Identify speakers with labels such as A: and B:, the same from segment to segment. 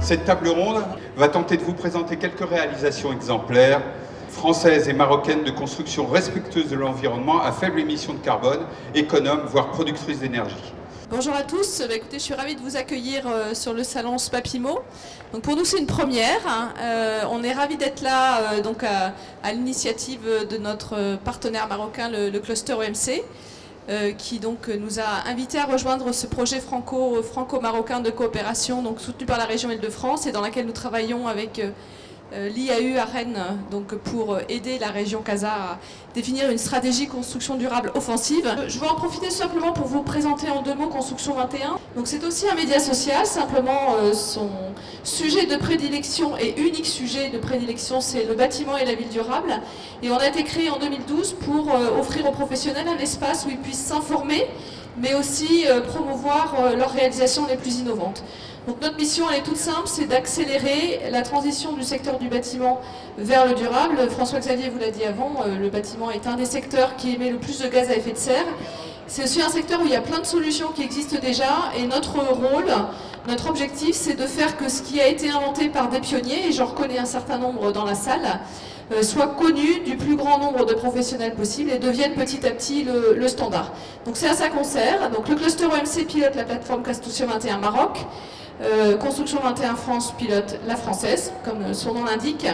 A: Cette table ronde va tenter de vous présenter quelques réalisations exemplaires françaises et marocaines de construction respectueuse de l'environnement à faible émission de carbone, économe, voire productrice d'énergie.
B: Bonjour à tous, écoutez, je suis ravie de vous accueillir sur le salon SPAPIMO. Donc pour nous c'est une première, on est ravis d'être là donc à l'initiative de notre partenaire marocain, le cluster OMC, qui donc nous a invités à rejoindre ce projet franco-marocain de coopération donc soutenu par la région Île-de-France et dans laquelle nous travaillons avec l'IAU à Rennes donc pour aider la région Casa à définir une stratégie construction durable offensive. Je vais en profiter simplement pour vous présenter en deux mots Construction 21. Donc c'est aussi un média social, simplement son sujet de prédilection et unique sujet de prédilection c'est le bâtiment et la ville durable. Et on a été créé en 2012 pour offrir aux professionnels un espace où ils puissent s'informer mais aussi promouvoir leurs réalisations les plus innovantes. Donc notre mission elle est toute simple, c'est d'accélérer la transition du secteur du bâtiment vers le durable. François-Xavier vous l'a dit avant, le bâtiment est un des secteurs qui émet le plus de gaz à effet de serre. C'est aussi un secteur où il y a plein de solutions qui existent déjà et notre rôle, notre objectif c'est de faire que ce qui a été inventé par des pionniers, et j'en reconnais un certain nombre dans la salle, soit connu du plus grand nombre de professionnels possible et devienne petit à petit le standard. Donc c'est à ça qu'on sert. Donc le cluster OMC pilote la plateforme Construction 21 Maroc. Construction 21 France pilote la française, comme son nom l'indique.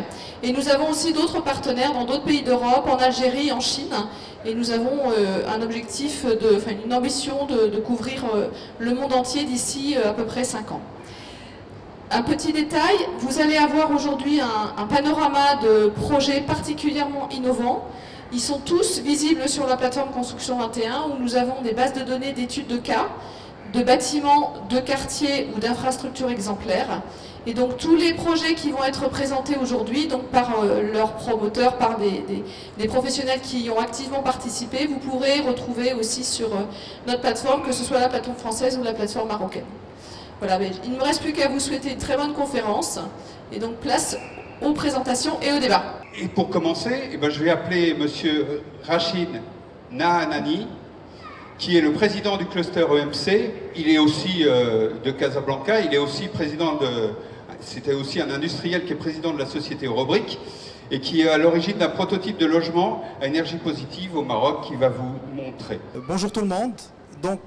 B: Et nous avons aussi d'autres partenaires dans d'autres pays d'Europe, en Algérie, en Chine. Et nous avons un objectif, une ambition de couvrir le monde entier d'ici à peu près 5 ans. Un petit détail, vous allez avoir aujourd'hui un panorama de projets particulièrement innovants. Ils sont tous visibles sur la plateforme Construction 21 où nous avons des bases de données d'études de cas, de bâtiments, de quartiers ou d'infrastructures exemplaires. Et donc tous les projets qui vont être présentés aujourd'hui, donc par leurs promoteurs, par des professionnels qui y ont activement participé, vous pourrez retrouver aussi sur notre plateforme, que ce soit la plateforme française ou la plateforme marocaine. Voilà, mais il ne me reste plus qu'à vous souhaiter une très bonne conférence. Et donc place aux présentations et au débat.
A: Et pour commencer, je vais appeler monsieur Rachid Nahanani, qui est le président du cluster EMC. Il est aussi de Casablanca, il est aussi président de... C'était aussi un industriel qui est président de la société Eurobrick et qui est à l'origine d'un prototype de logement à énergie positive au Maroc qui va vous montrer.
C: Bonjour tout le monde. Donc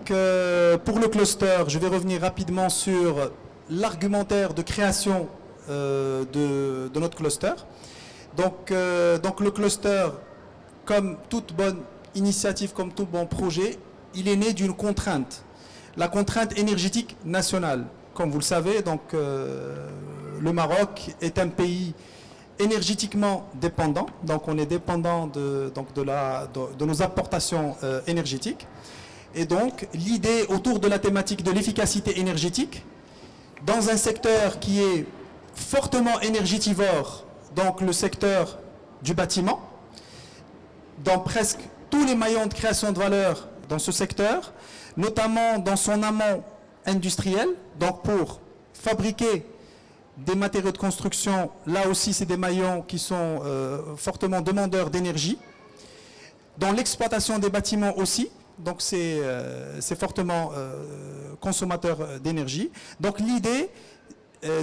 C: pour le cluster, je vais revenir rapidement sur l'argumentaire de création de notre cluster. Donc le cluster, comme toute bonne initiative, comme tout bon projet, il est né d'une contrainte, la contrainte énergétique nationale. Comme vous le savez, donc, le Maroc est un pays énergétiquement dépendant, donc on est dépendant de nos importations énergétiques. Et donc l'idée autour de la thématique de l'efficacité énergétique, dans un secteur qui est fortement énergétivore, donc le secteur du bâtiment, dans presque tous les maillons de création de valeur dans ce secteur, notamment dans son amont industriel, donc pour fabriquer des matériaux de construction, là aussi c'est des maillons qui sont fortement demandeurs d'énergie. Dans l'exploitation des bâtiments aussi, donc c'est fortement consommateur d'énergie. Donc l'idée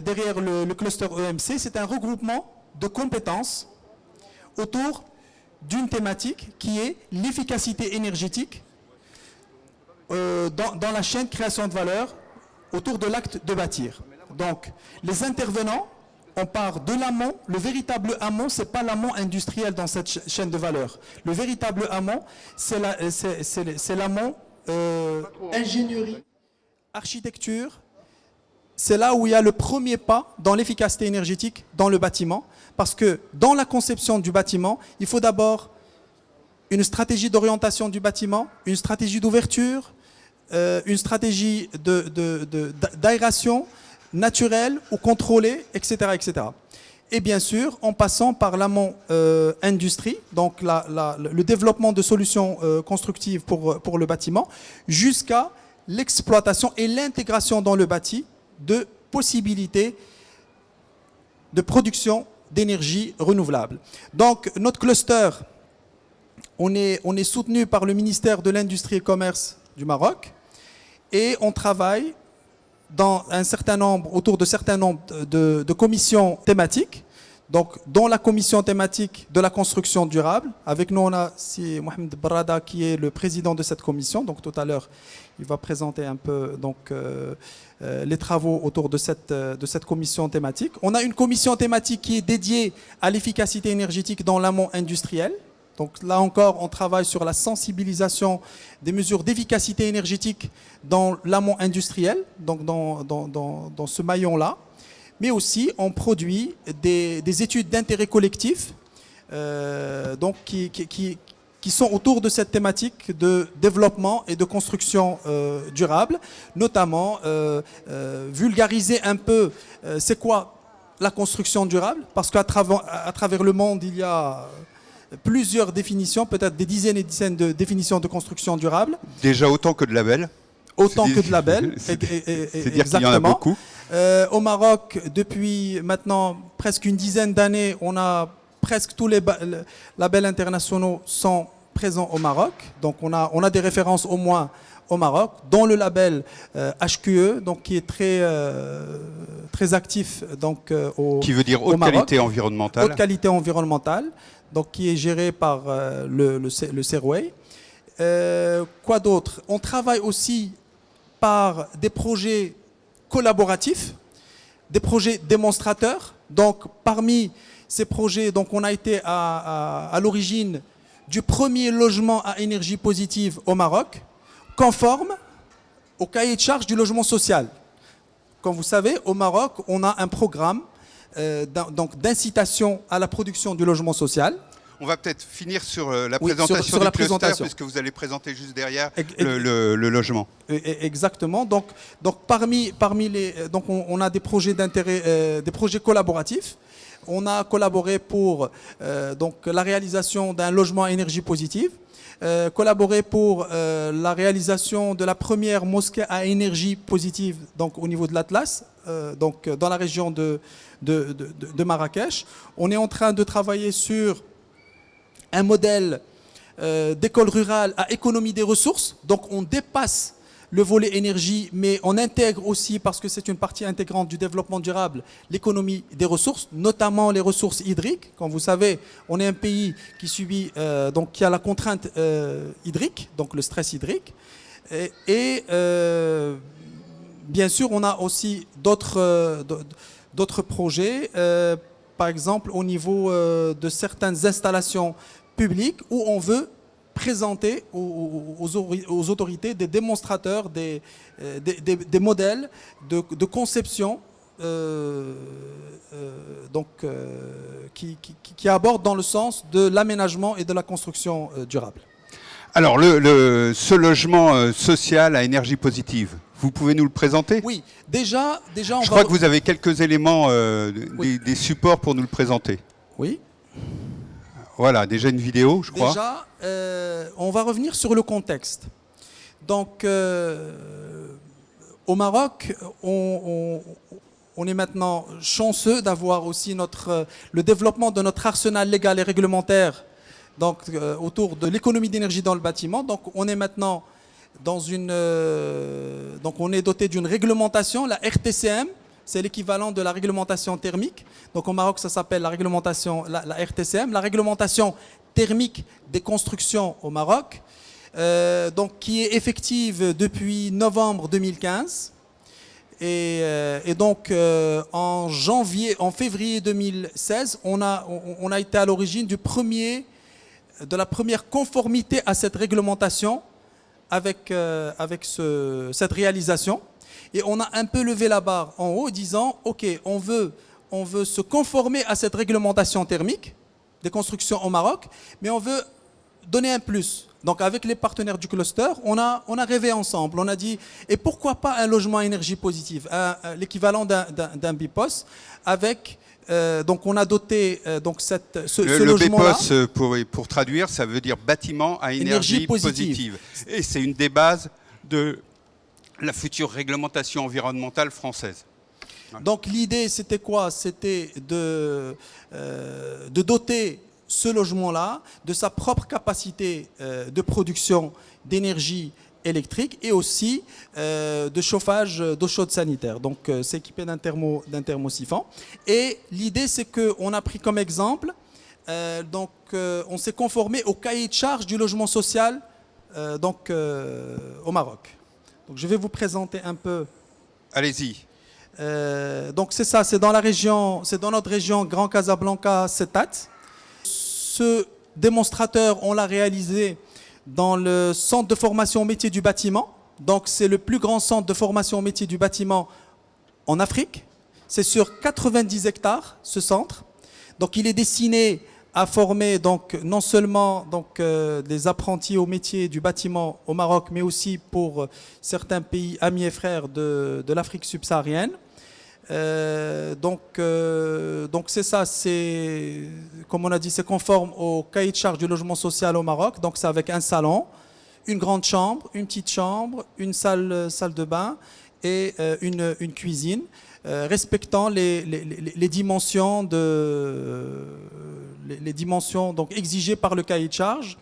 C: derrière le cluster EMC, c'est un regroupement de compétences autour d'une thématique qui est l'efficacité énergétique dans la chaîne de création de valeur autour de l'acte de bâtir. Donc, les intervenants, on part de l'amont. Le véritable amont, ce n'est pas l'amont industriel dans cette chaîne de valeur. Le véritable amont, c'est l'amont ingénierie, architecture. C'est là où il y a le premier pas dans l'efficacité énergétique dans le bâtiment. Parce que dans la conception du bâtiment, il faut d'abord une stratégie d'orientation du bâtiment, une stratégie d'ouverture, une stratégie d'aération naturelle ou contrôlée, etc., etc. Et bien sûr, en passant par l'amont industrie, donc le développement de solutions constructives pour le bâtiment, jusqu'à l'exploitation et l'intégration dans le bâti de possibilités de production d'énergie renouvelable. Donc notre cluster, on est soutenu par le ministère de l'Industrie et Commerce du Maroc et on travaille autour de certains nombres de commissions thématiques. Donc, dans la commission thématique de la construction durable, avec nous, on a Mohamed Barada qui est le président de cette commission. Donc, tout à l'heure, il va présenter un peu les travaux autour de cette commission thématique. On a une commission thématique qui est dédiée à l'efficacité énergétique dans l'amont industriel. Donc, là encore, on travaille sur la sensibilisation des mesures d'efficacité énergétique dans l'amont industriel, donc dans ce maillon-là. Mais aussi on produit des études d'intérêt collectif qui sont autour de cette thématique de développement et de construction durable, notamment vulgariser un peu c'est quoi la construction durable, parce qu'à travers le monde, il y a plusieurs définitions, peut-être des dizaines et des dizaines de définitions de construction durable.
A: Déjà autant que de labels.
C: Autant que de labels,
A: c'est dire qu'il y en a beaucoup.
C: Au Maroc, depuis maintenant presque une dizaine d'années, on a presque tous les labels internationaux sont présents au Maroc. Donc on a des références au moins au Maroc, dont le label HQE, donc qui est très actif
A: qui veut dire haute qualité environnementale.
C: Haute qualité environnementale, donc qui est géré par le CERWEI. Quoi d'autre? On travaille aussi par des projets collaboratifs, des projets démonstrateurs. Donc, parmi ces projets, donc, on a été à l'origine du premier logement à énergie positive au Maroc, conforme au cahier de charge du logement social. Comme vous savez, au Maroc, on a un programme d'incitation à la production du logement social.
A: On va peut-être finir sur la présentation du cluster, puisque vous allez présenter juste derrière le logement.
C: Exactement. Donc parmi les, donc on a des projets d'intérêt, des projets collaboratifs. On a collaboré pour la réalisation d'un logement à énergie positive, collaboré pour la réalisation de la première mosquée à énergie positive, donc au niveau de l'Atlas, dans la région de Marrakech. On est en train de travailler sur un modèle d'école rurale à économie des ressources. Donc on dépasse le volet énergie, mais on intègre aussi, parce que c'est une partie intégrante du développement durable, l'économie des ressources, notamment les ressources hydriques. Comme vous savez, on est un pays qui subit, qui a la contrainte hydrique, donc le stress hydrique. Et bien sûr, on a aussi d'autres projets, par exemple au niveau de certaines installations publiques où on veut présenter aux autorités des démonstrateurs, des modèles de conception qui abordent dans le sens de l'aménagement et de la construction durable.
A: Alors, ce logement social à énergie positive, vous pouvez nous le présenter?
C: Oui, déjà
A: je crois que vous avez quelques éléments, des supports pour nous le présenter.
C: Oui.
A: Voilà, déjà une vidéo, je crois.
C: Déjà, on va revenir sur le contexte. Donc, au Maroc, on est maintenant chanceux d'avoir aussi le développement de notre arsenal légal et réglementaire autour de l'économie d'énergie dans le bâtiment. Donc, on est maintenant on est doté d'une réglementation, la RTCM. C'est l'équivalent de la réglementation thermique. Donc au Maroc, ça s'appelle la réglementation, la RTCM, la réglementation thermique des constructions au Maroc, qui est effective depuis novembre 2015. Et donc en février 2016, on a été à l'origine de la première conformité à cette réglementation avec cette réalisation. Et on a un peu levé la barre en haut, disant, OK, on veut se conformer à cette réglementation thermique des constructions au Maroc, mais on veut donner un plus. Donc avec les partenaires du cluster, on a rêvé ensemble. On a dit, et pourquoi pas un logement à énergie positive, l'équivalent d'un BIPOS, avec... donc on a doté ce logement-là.
A: Le BIPOS, pour traduire, ça veut dire bâtiment à énergie positive. Et c'est une des bases de la future réglementation environnementale française.
C: Donc l'idée, c'était quoi? C'était de doter ce logement-là de sa propre capacité de production d'énergie électrique et aussi de chauffage d'eau chaude sanitaire. Donc c'est équipé d'un thermosiphon. Et l'idée c'est qu'on a pris comme exemple, on s'est conformé au cahier de charge du logement social au Maroc. Donc je vais vous présenter un peu.
A: Allez-y.
C: Donc c'est ça, c'est dans notre région Grand Casablanca Setat. Ce démonstrateur, on l'a réalisé dans le centre de formation au métier du bâtiment. Donc c'est le plus grand centre de formation au métier du bâtiment en Afrique. C'est sur 90 hectares ce centre. Donc il est destiné à former donc non seulement des apprentis au métier du bâtiment au Maroc, mais aussi pour certains pays amis et frères de l'Afrique subsaharienne. Donc c'est ça, c'est comme on a dit, c'est conforme au cahier de charge du logement social au Maroc. Donc c'est avec un salon, une grande chambre, une petite chambre, une salle de bain et une cuisine, respectant les dimensions donc exigées par le cahier de charge.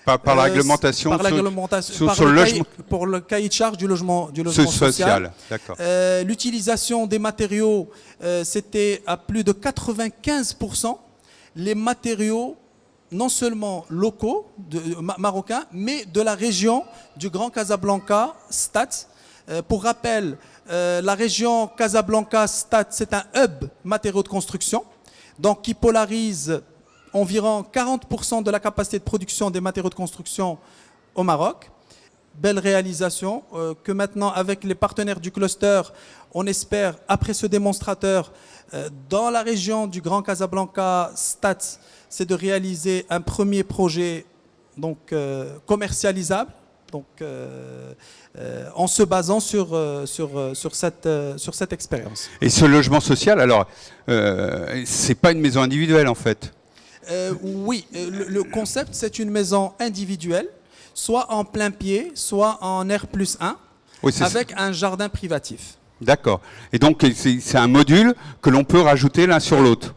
A: Par la réglementation,
C: pour le cahier de charge du logement social.
A: D'accord.
C: L'utilisation des matériaux, c'était à plus de 95%. Les matériaux, non seulement locaux, marocains, mais de la région du Grand Casablanca, Stade. Pour rappel, la région Casablanca-Stade, c'est un hub matériaux de construction, donc qui polarise environ 40% de la capacité de production des matériaux de construction au Maroc. Belle réalisation que maintenant, avec les partenaires du cluster, on espère, après ce démonstrateur, dans la région du Grand Casablanca Stade, c'est de réaliser un premier projet commercialisable, en se basant sur cette expérience.
A: Et ce logement social, alors, c'est pas une maison individuelle en fait?
C: Oui, le concept, c'est une maison individuelle, soit en plein pied, soit en R+1, oui, avec un jardin privatif.
A: D'accord. Et donc, c'est un module que l'on peut rajouter l'un sur l'autre?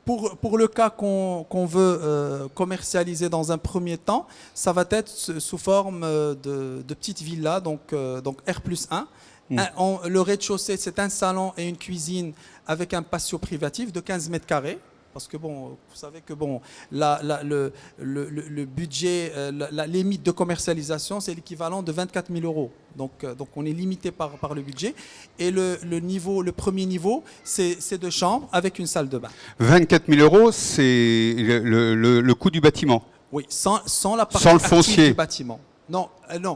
C: Pour le cas qu'on veut commercialiser dans un premier temps, ça va être sous forme de petites villas, donc R+1. Le rez-de-chaussée, c'est un salon et une cuisine avec un patio privatif de 15 mètres carrés. Parce que vous savez que le budget, la limite de commercialisation, c'est l'équivalent de 24 000 euros. Donc on est limité par le budget. Et le premier niveau, c'est 2 chambres avec une salle de bain.
A: 24 000 euros, c'est le coût du bâtiment?
C: Oui, sans la partie
A: le foncier
C: du bâtiment. Non,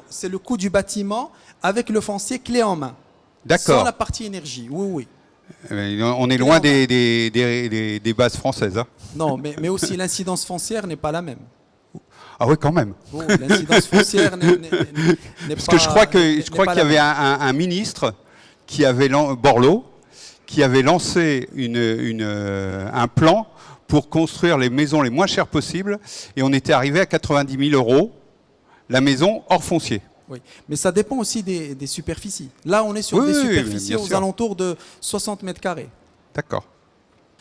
C: c'est le coût du bâtiment avec le foncier clé en main.
A: D'accord.
C: Sans la partie énergie, oui.
A: On est loin des bases françaises. Hein.
C: Non, mais aussi l'incidence foncière n'est pas la même.
A: Ah oui, quand même.
C: Oh, l'incidence foncière n'est pas...
A: Parce que je crois qu'il y avait un ministre, Borloo, qui avait lancé un plan pour construire les maisons les moins chères possibles, et on était arrivé à 90 000 euros, la maison hors foncier.
C: Oui, mais ça dépend aussi des superficies. Là, on est sur des superficies aux alentours de 60 mètres carrés.
A: D'accord.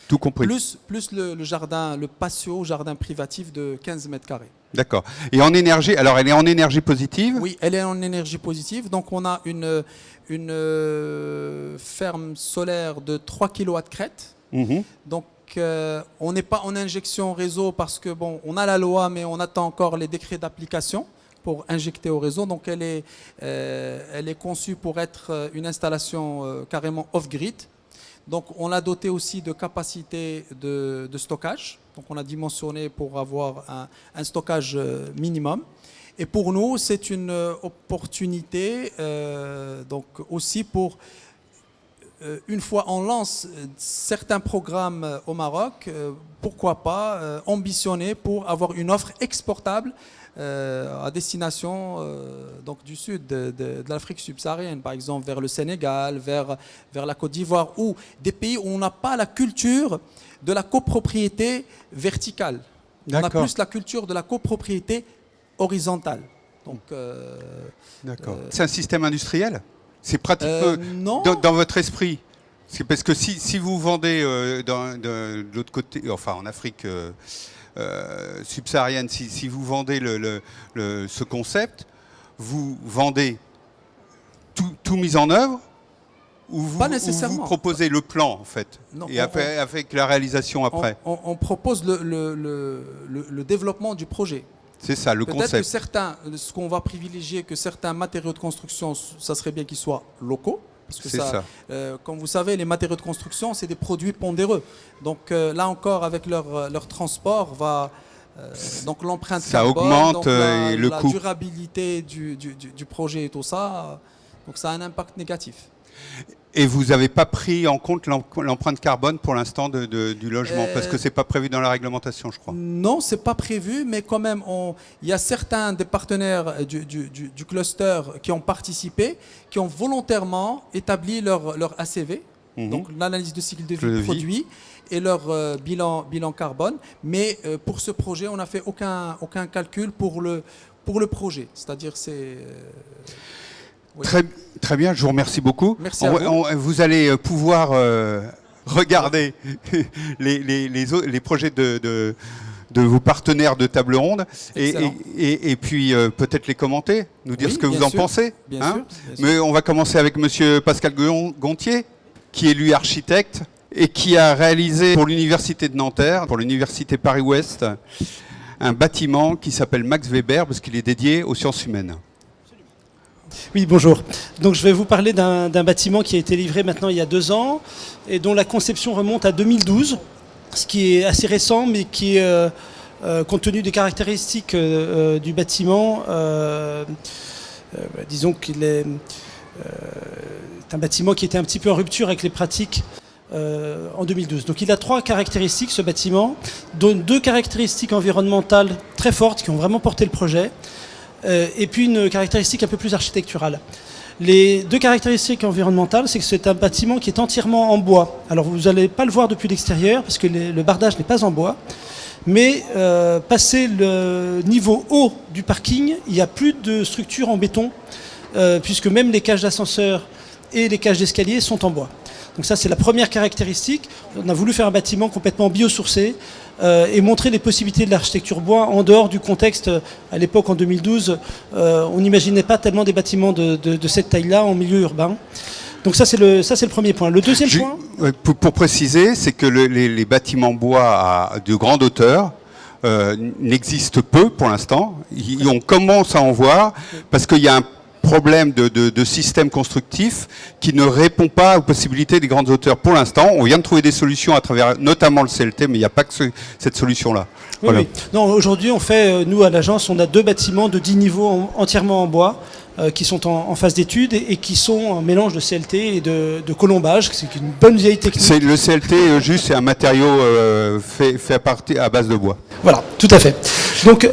A: Tout compris.
C: Plus le jardin, le patio, jardin privatif de 15 mètres carrés.
A: D'accord. Et en énergie, alors elle est en énergie positive? Oui,
C: elle est en énergie positive. Donc on a une ferme solaire de 3 kW crête. Donc on n'est pas en injection réseau parce que on a la loi, mais on attend encore les décrets d'application pour injecter au réseau. Donc elle est conçue pour être une installation carrément off-grid. Donc on l'a dotée aussi de capacité de stockage. Donc on a dimensionné pour avoir un stockage minimum. Et pour nous, c'est une opportunité donc aussi pour, une fois on lance certains programmes au Maroc, pourquoi pas ambitionner pour avoir une offre exportable à destination donc du sud de l'Afrique subsaharienne, par exemple vers le Sénégal, vers la Côte d'Ivoire, ou des pays où on n'a pas la culture de la copropriété verticale. On a plus la culture de la copropriété horizontale. Donc,
A: d'accord. C'est un système industriel? C'est pratiquement
C: non.
A: Dans votre esprit? Parce que si vous vendez de l'autre côté, enfin en Afrique subsaharienne, si vous vendez ce concept, vous vendez tout mis en œuvre ou
C: Pas
A: vous
C: nécessairement.
A: proposez le plan en fait
C: Non,
A: et avec la réalisation après.
C: On propose le développement du projet.
A: C'est ça, le
C: Peut-être que
A: concept.
C: ce qu'on va privilégier, que certains matériaux de construction, ça serait bien qu'ils soient locaux. Parce que
A: C'est ça.
C: comme vous savez, les matériaux de construction, c'est des produits pondéreux. Donc là encore, avec leur transport, donc l'empreinte
A: Ça
C: carbone,
A: augmente
C: donc
A: et le
C: la
A: coût.
C: durabilité du projet et tout ça, donc ça a un impact négatif.
A: Et vous n'avez pas pris en compte l'empreinte carbone pour l'instant du logement parce que c'est pas prévu dans la réglementation, je crois.
C: Non, c'est pas prévu, mais quand même, il y a certains des partenaires du cluster qui ont participé, qui ont volontairement établi leur ACV, donc l'analyse de cycle de vie produit, et leur bilan carbone. Mais pour ce projet, on n'a fait aucun calcul pour le projet. C'est-à-dire, c'est... Oui.
A: Très bien, je vous remercie beaucoup.
C: Merci à vous.
A: Vous allez pouvoir regarder les projets de vos partenaires de table ronde et puis peut-être les commenter, nous dire ce que vous en pensez.
C: Bien sûr.
A: Mais on va commencer avec monsieur Pascal Gontier, qui est lui architecte et qui a réalisé pour l'université de Nanterre, pour l'université Paris-Ouest, un bâtiment qui s'appelle Max Weber parce qu'il est dédié aux sciences humaines.
D: Oui, bonjour. Donc je vais vous parler d'un bâtiment qui a été livré maintenant il y a 2 ans et dont la conception remonte à 2012, ce qui est assez récent, mais qui, compte tenu des caractéristiques du bâtiment, disons qu'il est un bâtiment qui était un petit peu en rupture avec les pratiques en 2012. Donc il a 3 caractéristiques, ce bâtiment, dont 2 caractéristiques environnementales très fortes qui ont vraiment porté le projet. Et puis une caractéristique un peu plus architecturale. Les 2 caractéristiques environnementales, c'est que c'est un bâtiment qui est entièrement en bois. Alors vous n'allez pas le voir depuis l'extérieur, parce que le bardage n'est pas en bois, mais passé le niveau haut du parking, il n'y a plus de structure en béton, puisque même les cages d'ascenseur et les cages d'escalier sont en bois. Donc ça, c'est la première caractéristique. On a voulu faire un bâtiment complètement biosourcé et montrer les possibilités de l'architecture bois en dehors du contexte. À l'époque, en 2012, on n'imaginait pas tellement des bâtiments de cette taille-là en milieu urbain. Donc ça, c'est le premier point. Le deuxième point...
A: Pour préciser, c'est que les bâtiments bois de grande hauteur n'existent peu pour l'instant. On commence à en voir parce qu'il y a un problème de système constructif qui ne répond pas aux possibilités des grandes hauteurs. Pour l'instant, on vient de trouver des solutions à travers notamment le CLT, mais il n'y a pas que cette solution-là.
D: Oui,
A: Voilà.
D: oui. Non, aujourd'hui, on fait, nous à l'agence, on a 2 bâtiments de 10 niveaux entièrement en bois qui sont en phase d'étude et qui sont un mélange de CLT et de colombage. C'est une bonne vieille technique.
A: Le CLT, juste, c'est un matériau fait à base de bois.
D: Voilà, tout à fait. Donc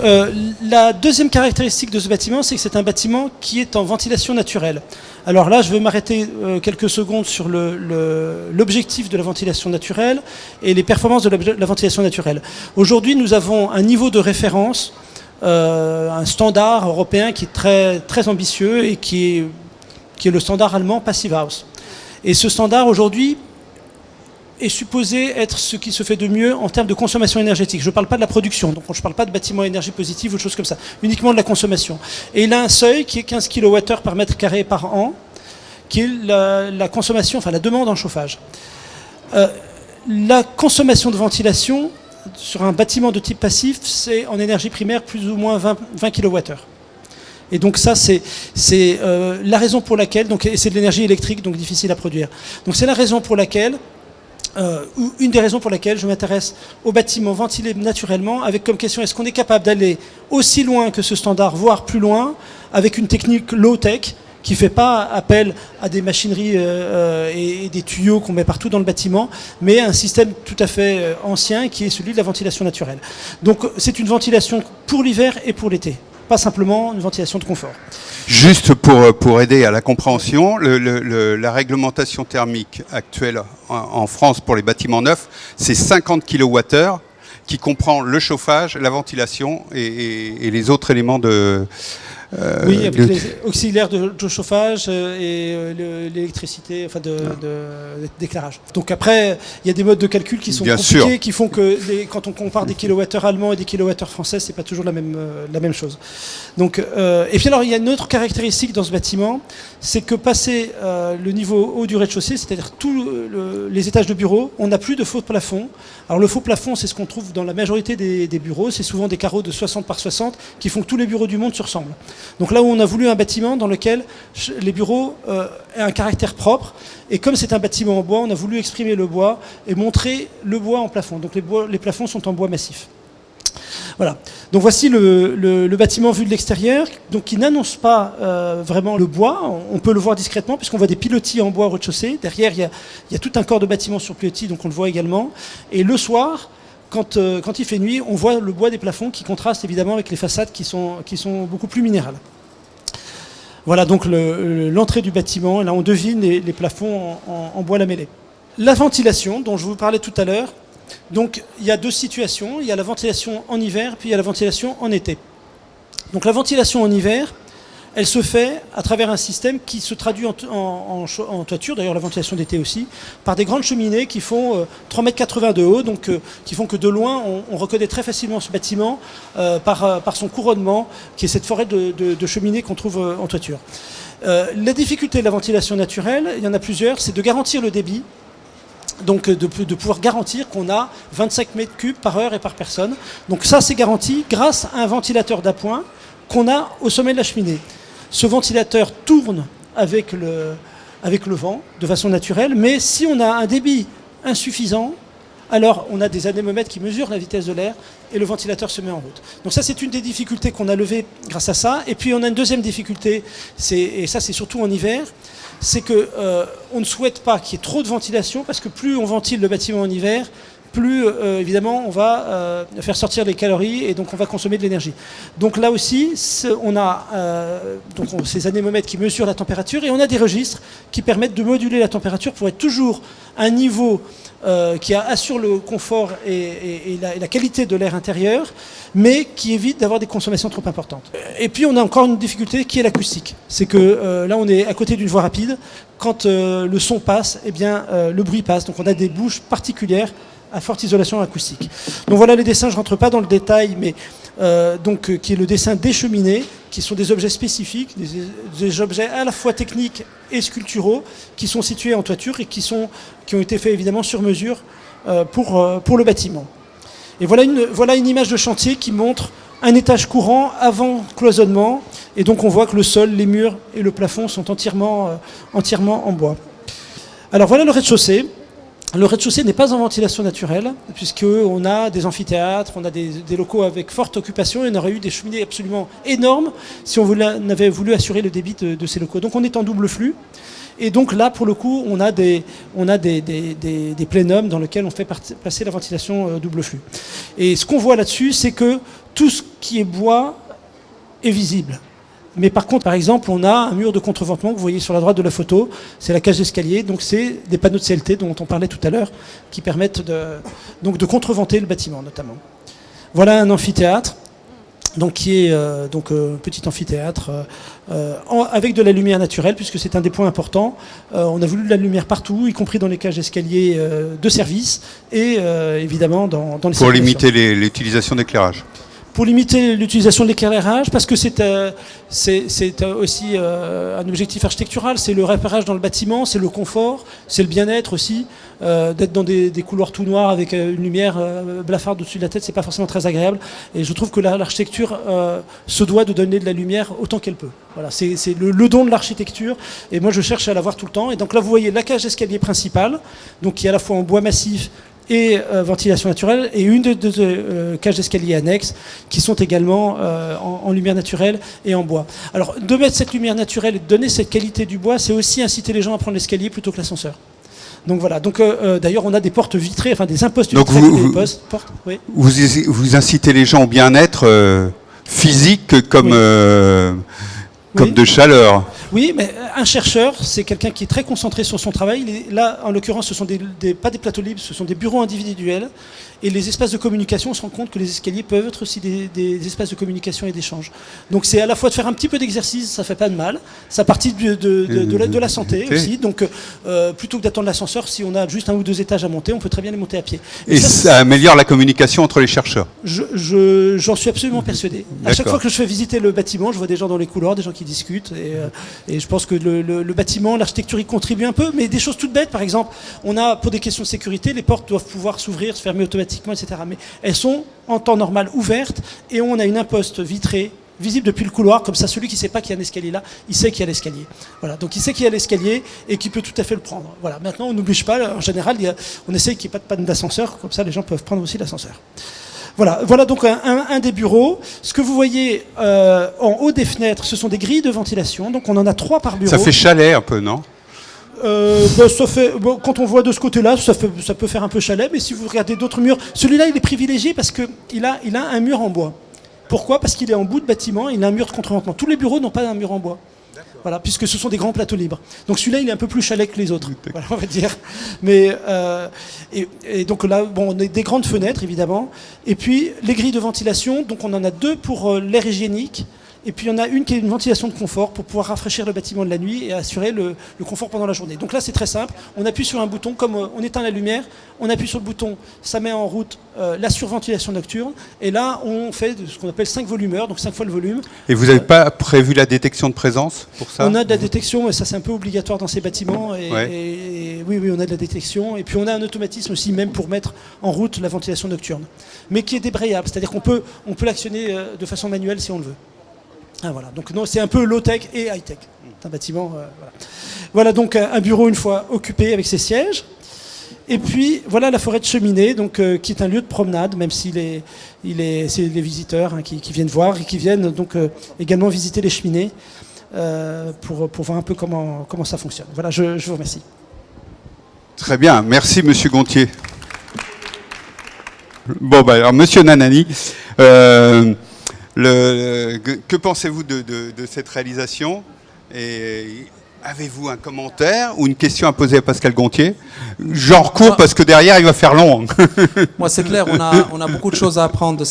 D: la deuxième caractéristique de ce bâtiment, c'est que c'est un bâtiment qui est en ventilation naturelle. Alors là, je vais m'arrêter quelques secondes sur l'objectif de la ventilation naturelle et les performances de la ventilation naturelle. Aujourd'hui, nous avons un niveau de référence, un standard européen qui est très, très ambitieux et qui est le standard allemand Passive House. Et ce standard, aujourd'hui, est supposé être ce qui se fait de mieux en termes de consommation énergétique. Je ne parle pas de la production, donc je ne parle pas de bâtiments à énergie positive ou de choses comme ça, uniquement de la consommation. Et il a un seuil qui est 15 kWh par mètre carré par an, qui est la consommation, enfin la demande en chauffage. La consommation de ventilation sur un bâtiment de type passif, c'est en énergie primaire plus ou moins 20 kWh. Et donc ça, c'est la raison pour laquelle, et c'est de l'énergie électrique, donc difficile à produire. Donc c'est la raison pour laquelle, une des raisons pour lesquelles je m'intéresse aux bâtiments ventilés naturellement, avec comme question, est-ce qu'on est capable d'aller aussi loin que ce standard, voire plus loin, avec une technique low-tech, qui ne fait pas appel à des machineries et des tuyaux qu'on met partout dans le bâtiment, mais un système tout à fait ancien qui est celui de la ventilation naturelle. Donc c'est une ventilation pour l'hiver et pour l'été, pas simplement une ventilation de confort.
A: Juste pour aider à la compréhension, la réglementation thermique actuelle en France pour les bâtiments neufs, c'est 50 kWh qui comprend le chauffage, la ventilation et les autres éléments
D: Oui, avec
A: le-
D: les auxiliaires de chauffage et l'électricité, enfin d'éclairage. Donc après, il y a des modes de calcul qui sont
A: Bien
D: compliqués,
A: sûr.
D: qui font que quand on compare des kilowattheures allemands et des kilowattheures français, c'est pas toujours la même chose. Donc, et puis alors, il y a une autre caractéristique dans ce bâtiment, c'est que passé le niveau haut du rez-de-chaussée, c'est-à-dire tous les étages de bureaux, on n'a plus de faux plafond. Alors le faux plafond, c'est ce qu'on trouve dans la majorité des bureaux, c'est souvent des carreaux de 60 par 60 qui font que tous les bureaux du monde se ressemblent. Donc là où on a voulu un bâtiment dans lequel les bureaux aient un caractère propre, et comme c'est un bâtiment en bois, on a voulu exprimer le bois et montrer le bois en plafond. Donc les plafonds sont en bois massif. Voilà. Donc voici le bâtiment vu de l'extérieur, donc qui n'annonce pas vraiment le bois. On peut le voir discrètement puisqu'on voit des pilotis en bois au rez-de-chaussée. Derrière, il y a tout un corps de bâtiment sur pilotis, donc on le voit également. Et le soir, quand il fait nuit, on voit le bois des plafonds qui contraste évidemment avec les façades qui sont beaucoup plus minérales. Voilà donc l'entrée du bâtiment. Et là, on devine les plafonds en bois lamellé. La ventilation, dont je vous parlais tout à l'heure. Donc il y a deux situations, il y a la ventilation en hiver, puis il y a la ventilation en été. Donc la ventilation en hiver, elle se fait à travers un système qui se traduit en toiture, d'ailleurs la ventilation d'été aussi, par des grandes cheminées qui font 3,80 m de haut, donc qui font que de loin on reconnaît très facilement ce bâtiment par son couronnement, qui est cette forêt de cheminées qu'on trouve en toiture. La difficulté de la ventilation naturelle, il y en a plusieurs, c'est de garantir le débit. Donc de pouvoir garantir qu'on a 25 m3 par heure et par personne. Donc ça c'est garanti grâce à un ventilateur d'appoint qu'on a au sommet de la cheminée. Ce ventilateur tourne avec le vent de façon naturelle, mais si on a un débit insuffisant, alors on a des anémomètres qui mesurent la vitesse de l'air et le ventilateur se met en route. Donc ça c'est une des difficultés qu'on a levées grâce à ça. Et puis on a une deuxième difficulté, et ça c'est surtout en hiver, c'est qu'on ne souhaite pas qu'il y ait trop de ventilation, parce que plus on ventile le bâtiment en hiver, plus évidemment on va faire sortir les calories et donc on va consommer de l'énergie. Donc là aussi, on a ces anémomètres qui mesurent la température et on a des registres qui permettent de moduler la température pour être toujours à un niveau qui assure le confort et la qualité de l'air intérieur, mais qui évite d'avoir des consommations trop importantes. Et puis on a encore une difficulté qui est l'acoustique. C'est que là on est à côté d'une voie rapide. Quand le son passe, eh bien, le bruit passe. Donc on a des bouches particulières à forte isolation acoustique. Donc voilà les dessins, je ne rentre pas dans le détail, mais qui est le dessin des cheminées, qui sont des objets spécifiques, des objets à la fois techniques et sculpturaux, qui sont situés en toiture et qui ont été faits évidemment sur mesure pour le bâtiment. Et voilà une image de chantier qui montre un étage courant avant cloisonnement, et donc on voit que le sol, les murs et le plafond sont entièrement en bois. Alors voilà le rez-de-chaussée. Le rez-de-chaussée n'est pas en ventilation naturelle, puisqu'on a des amphithéâtres, on a des locaux avec forte occupation, et on aurait eu des cheminées absolument énormes si on avait voulu assurer le débit de ces locaux. Donc on est en double flux, et donc là, pour le coup, on a des plénums dans lesquels on fait passer la ventilation double flux. Et ce qu'on voit là-dessus, c'est que tout ce qui est bois est visible. Mais par contre, par exemple, on a un mur de contreventement que vous voyez sur la droite de la photo, c'est la cage d'escalier, donc c'est des panneaux de CLT dont on parlait tout à l'heure, qui permettent de contreventer le bâtiment notamment. Voilà un amphithéâtre, donc qui est petit amphithéâtre avec de la lumière naturelle, puisque c'est un des points importants. On a voulu de la lumière partout, y compris dans les cages d'escalier de service et évidemment dans les
A: pour limiter l'utilisation d'éclairage.
D: Pour limiter l'utilisation de l'éclairage, parce que c'est aussi un objectif architectural, c'est le repérage dans le bâtiment, c'est le confort, c'est le bien-être aussi. D'être dans des couloirs tout noirs avec une lumière blafarde au-dessus de la tête, c'est pas forcément très agréable. Et je trouve que l'architecture se doit de donner de la lumière autant qu'elle peut. Voilà, c'est le don de l'architecture. Et moi, je cherche à l'avoir tout le temps. Et donc là, vous voyez la cage d'escalier principale, donc qui est à la fois en bois massif et ventilation naturelle, et une de deux cages d'escalier annexes qui sont également en lumière naturelle et en bois. Alors, de mettre cette lumière naturelle et de donner cette qualité du bois, c'est aussi inciter les gens à prendre l'escalier plutôt que l'ascenseur. Donc voilà. Donc d'ailleurs, on a des portes vitrées, enfin des impostes vitrées. Portes, oui.
A: Vous incitez les gens au bien-être physique comme
D: oui.
A: de chaleur.
D: Oui, mais un chercheur, c'est quelqu'un qui est très concentré sur son travail. Là, en l'occurrence, ce sont pas des plateaux libres, ce sont des bureaux individuels. Et les espaces de communication, on se rend compte que les escaliers peuvent être aussi des espaces de communication et d'échange. Donc c'est à la fois de faire un petit peu d'exercice, ça fait pas de mal. Ça partie de la santé aussi. Donc plutôt que d'attendre l'ascenseur, si on a juste 1 ou 2 étages à monter, on peut très bien les monter à pied.
A: Et ça améliore la communication entre les chercheurs.
D: J'en suis absolument persuadé. À chaque fois que je fais visiter le bâtiment, je vois des gens dans les couloirs, des gens qui discutent. Et je pense que le bâtiment, l'architecture y contribue un peu. Mais des choses toutes bêtes, par exemple, on a, pour des questions de sécurité, les portes doivent pouvoir s'ouvrir, se fermer automatiquement, etc. Mais elles sont en temps normal ouvertes et on a une imposte vitrée visible depuis le couloir, comme ça celui qui ne sait pas qu'il y a un escalier là, il sait qu'il y a l'escalier. Voilà, donc il sait qu'il y a l'escalier et qu'il peut tout à fait le prendre. Voilà, maintenant on n'oblige pas, en général on essaye qu'il n'y ait pas de panne d'ascenseur, comme ça les gens peuvent prendre aussi l'ascenseur. Voilà donc un des bureaux. Ce que vous voyez en haut des fenêtres, ce sont des grilles de ventilation, donc on en a 3 par bureau. Ça
A: fait chalet un peu, non ?
D: Quand on voit de ce côté-là, ça peut faire un peu chalet, mais si vous regardez d'autres murs, celui-là il est privilégié parce qu'il a un mur en bois. Pourquoi ? Parce qu'il est en bout de bâtiment, il a un mur de contreventement. Tous les bureaux n'ont pas un mur en bois. Voilà, puisque ce sont des grands plateaux libres. Donc celui-là, il est un peu plus chalet que les autres, voilà, on va dire. Mais, et donc là, bon, on a des grandes fenêtres, évidemment. Et puis, les grilles de ventilation, donc on en a 2 pour l'air hygiénique. Et puis, il y en a une qui est une ventilation de confort pour pouvoir rafraîchir le bâtiment de la nuit et assurer le confort pendant la journée. Donc là, c'est très simple. On appuie sur un bouton, comme on éteint la lumière, on appuie sur le bouton, ça met en route la surventilation nocturne. Et là, on fait ce qu'on appelle 5 volumeurs, donc 5 fois le volume.
A: Et vous n'avez pas prévu la détection de présence pour ça ?
D: On a de la détection, et ça c'est un peu obligatoire dans ces bâtiments. Et oui, on a de la détection. Et puis on a un automatisme aussi, même pour mettre en route la ventilation nocturne. Mais qui est débrayable, c'est-à-dire qu'on peut l'actionner de façon manuelle si on le veut. Ah, voilà, donc non, c'est un peu low-tech et high-tech. C'est un bâtiment. Voilà donc un bureau une fois occupé avec ses sièges. Et puis voilà la forêt de cheminée, donc qui est un lieu de promenade, même s'il c'est les visiteurs qui viennent voir et qui viennent donc également visiter les cheminées pour voir un peu comment ça fonctionne. Voilà, je vous remercie.
A: Très bien, merci Monsieur Gontier. Bon, alors Monsieur Nanani. Que pensez-vous de cette réalisation ? Et avez-vous un commentaire ou une question à poser à Pascal Gontier ? J'en recours parce que derrière il va faire long.
E: Moi c'est clair, on a beaucoup de choses à apprendre de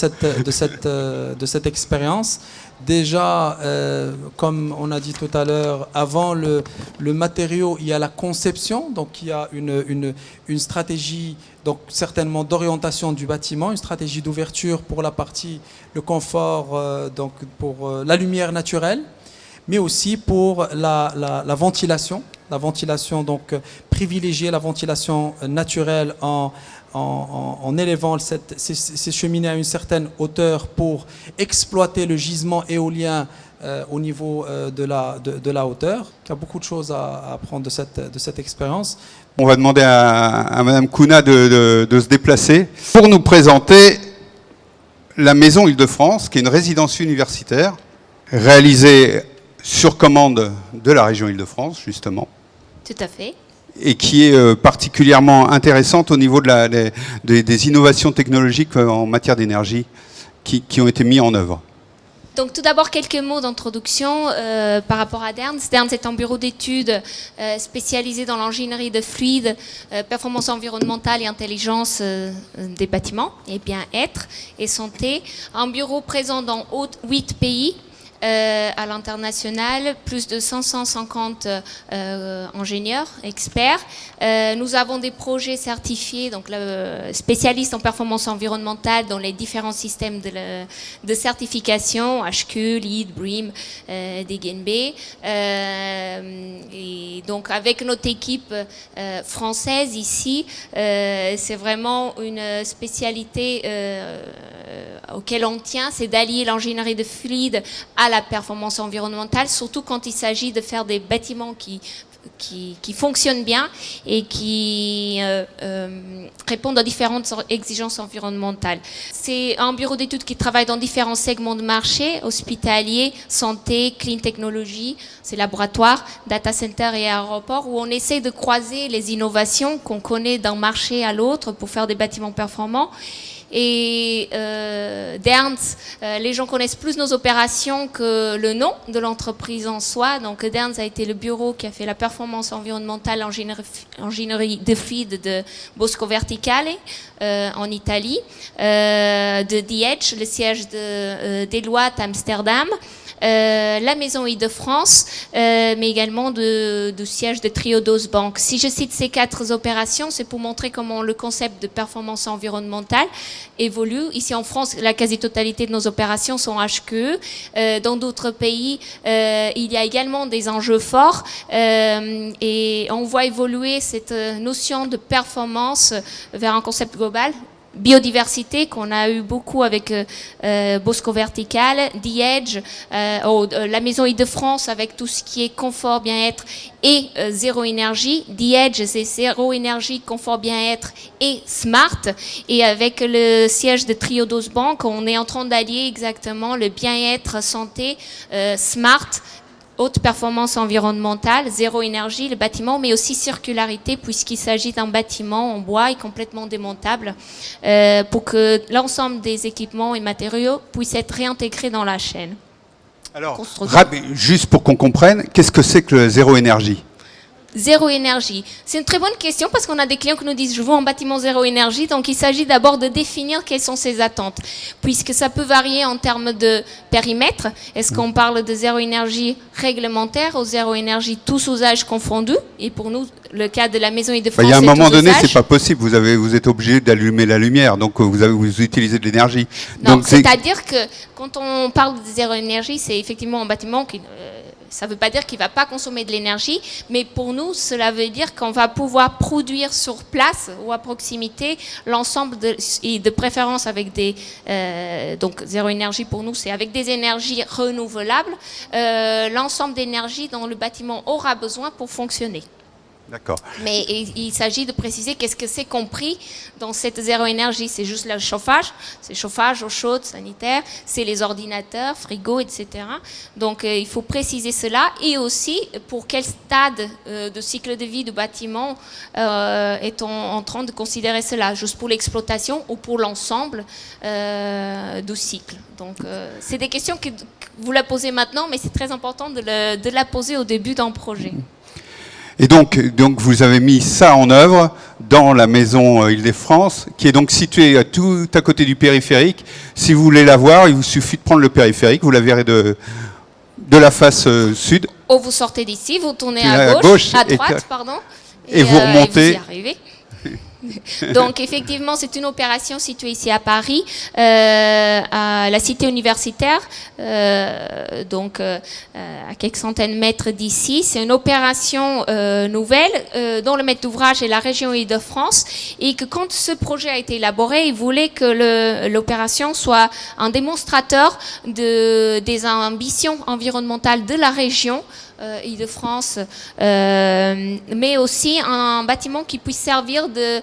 E: cette expérience. Déjà, comme on a dit tout à l'heure, avant le matériau, il y a la conception, donc il y a une stratégie, donc certainement d'orientation du bâtiment, une stratégie d'ouverture pour la partie, le confort, donc pour la lumière naturelle, mais aussi pour la ventilation. La ventilation, donc privilégier la ventilation naturelle en élevant ces cheminées à une certaine hauteur pour exploiter le gisement éolien au niveau de la hauteur. Il y a beaucoup de choses à apprendre de cette expérience.
A: On va demander à Madame Kouna de se déplacer pour nous présenter la Maison Île-de-France, qui est une résidence universitaire réalisée sur commande de la région Île-de-France, justement.
F: Tout à fait.
A: Et qui est particulièrement intéressante au niveau des innovations technologiques en matière d'énergie qui ont été mises en œuvre.
F: Donc tout d'abord quelques mots d'introduction par rapport à Derntz. Derntz est un bureau d'études spécialisé dans l'ingénierie de fluides, performance environnementale et intelligence des bâtiments et bien-être et santé. Un bureau présent dans 8 pays. À l'international, plus de 550 ingénieurs, experts. Nous avons des projets certifiés, donc spécialistes en performance environnementale dans les différents systèmes de certification, HQ, LEED, BREEAM, DGNB. Et donc avec notre équipe française ici, c'est vraiment une spécialité auquel on tient, c'est d'allier l'ingénierie de fluide à la performance environnementale, surtout quand il s'agit de faire des bâtiments qui fonctionnent bien et qui répondent à différentes exigences environnementales. C'est un bureau d'études qui travaille dans différents segments de marché, hospitalier, santé, clean technology, c'est laboratoire, data center et aéroport, où on essaie de croiser les innovations qu'on connaît d'un marché à l'autre pour faire des bâtiments performants. Et Derntz, les gens connaissent plus nos opérations que le nom de l'entreprise en soi. Donc Derntz a été le bureau qui a fait la performance environnementale en ingénierie de fluide de Bosco Verticale en Italie, de The Edge, le siège de Deloitte à Amsterdam, la Maison Île-de-France, mais également du siège de Triodos Bank. Si je cite ces 4 opérations, c'est pour montrer comment le concept de performance environnementale évolue. Ici en France, la quasi-totalité de nos opérations sont HQE. Dans d'autres pays, il y a également des enjeux forts et on voit évoluer cette notion de performance vers un concept global. Biodiversité qu'on a eu beaucoup avec Bosco Verticale, The Edge, la Maison Île-de-France avec tout ce qui est confort, bien-être et zéro énergie. The Edge, c'est zéro énergie, confort, bien-être et smart. Et avec le siège de Triodos Bank, on est en train d'allier exactement le bien-être, santé, smart, haute performance environnementale, zéro énergie, le bâtiment, mais aussi circularité, puisqu'il s'agit d'un bâtiment en bois et complètement démontable, pour que l'ensemble des équipements et matériaux puissent être réintégrés dans la chaîne.
A: Alors, juste pour qu'on comprenne, qu'est-ce que c'est que le zéro énergie ?
F: Zéro énergie. C'est une très bonne question parce qu'on a des clients qui nous disent « je veux un bâtiment zéro énergie ». Donc, il s'agit d'abord de définir quelles sont ses attentes, puisque ça peut varier en termes de périmètre. Est-ce qu'on parle de zéro énergie réglementaire ou zéro énergie tous usages confondus? Et pour nous, le cas de la Maison Île-de-France,
A: il y a un moment donné, c'est pas possible. Vous êtes obligé d'allumer la lumière, donc vous utilisez de l'énergie.
F: Non, c'est-à-dire que quand on parle de zéro énergie, c'est effectivement un bâtiment qui... ça ne veut pas dire qu'il ne va pas consommer de l'énergie, mais pour nous, cela veut dire qu'on va pouvoir produire sur place ou à proximité l'ensemble et de préférence avec des... donc, zéro énergie pour nous, c'est avec des énergies renouvelables, l'ensemble d'énergie dont le bâtiment aura besoin pour fonctionner.
A: D'accord.
F: Mais il s'agit de préciser qu'est-ce que c'est compris dans cette zéro énergie. C'est juste le chauffage, c'est chauffage, eau chaude, sanitaire, c'est les ordinateurs, frigo, etc. Donc il faut préciser cela et aussi pour quel stade de cycle de vie du bâtiment est-on en train de considérer cela, juste pour l'exploitation ou pour l'ensemble du cycle. Donc c'est des questions que vous la posez maintenant, mais c'est très important de la poser au début d'un projet.
A: Et donc vous avez mis ça en œuvre dans la Maison Île-de-France, qui est donc située tout à côté du périphérique. Si vous voulez la voir, il vous suffit de prendre le périphérique, vous la verrez de la face sud.
F: Ou vous sortez d'ici, vous tournez à gauche, à droite, pardon.
A: Et vous remontez.
F: Et vous y arrivez. Donc effectivement, c'est une opération située ici à Paris, à la cité universitaire, donc à quelques centaines de mètres d'ici. C'est une opération nouvelle dont le maître d'ouvrage est la région Île-de-France et que quand ce projet a été élaboré, il voulait que l'opération soit un démonstrateur des ambitions environnementales de la région Île-de-France, mais aussi un bâtiment qui puisse servir de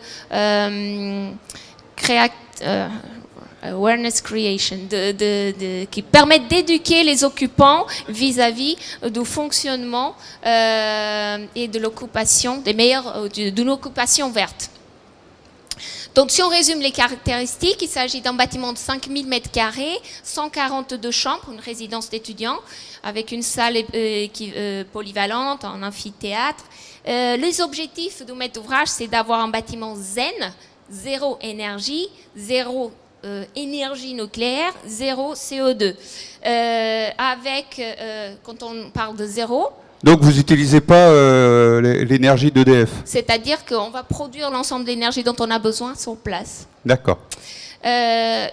F: awareness creation, qui permette d'éduquer les occupants vis-à-vis du fonctionnement et de l'occupation, d'une occupation verte. Donc, si on résume les caractéristiques, il s'agit d'un bâtiment de 5000 m², 142 chambres, une résidence d'étudiants, avec une salle polyvalente, un amphithéâtre. Les objectifs du maître d'ouvrage, c'est d'avoir un bâtiment zen, zéro énergie, zéro énergie nucléaire, zéro CO2. Quand on parle de zéro,
A: donc vous n'utilisez pas l'énergie d'EDF.
F: C'est-à-dire qu'on va produire l'ensemble de l'énergie dont on a besoin sur place.
A: D'accord.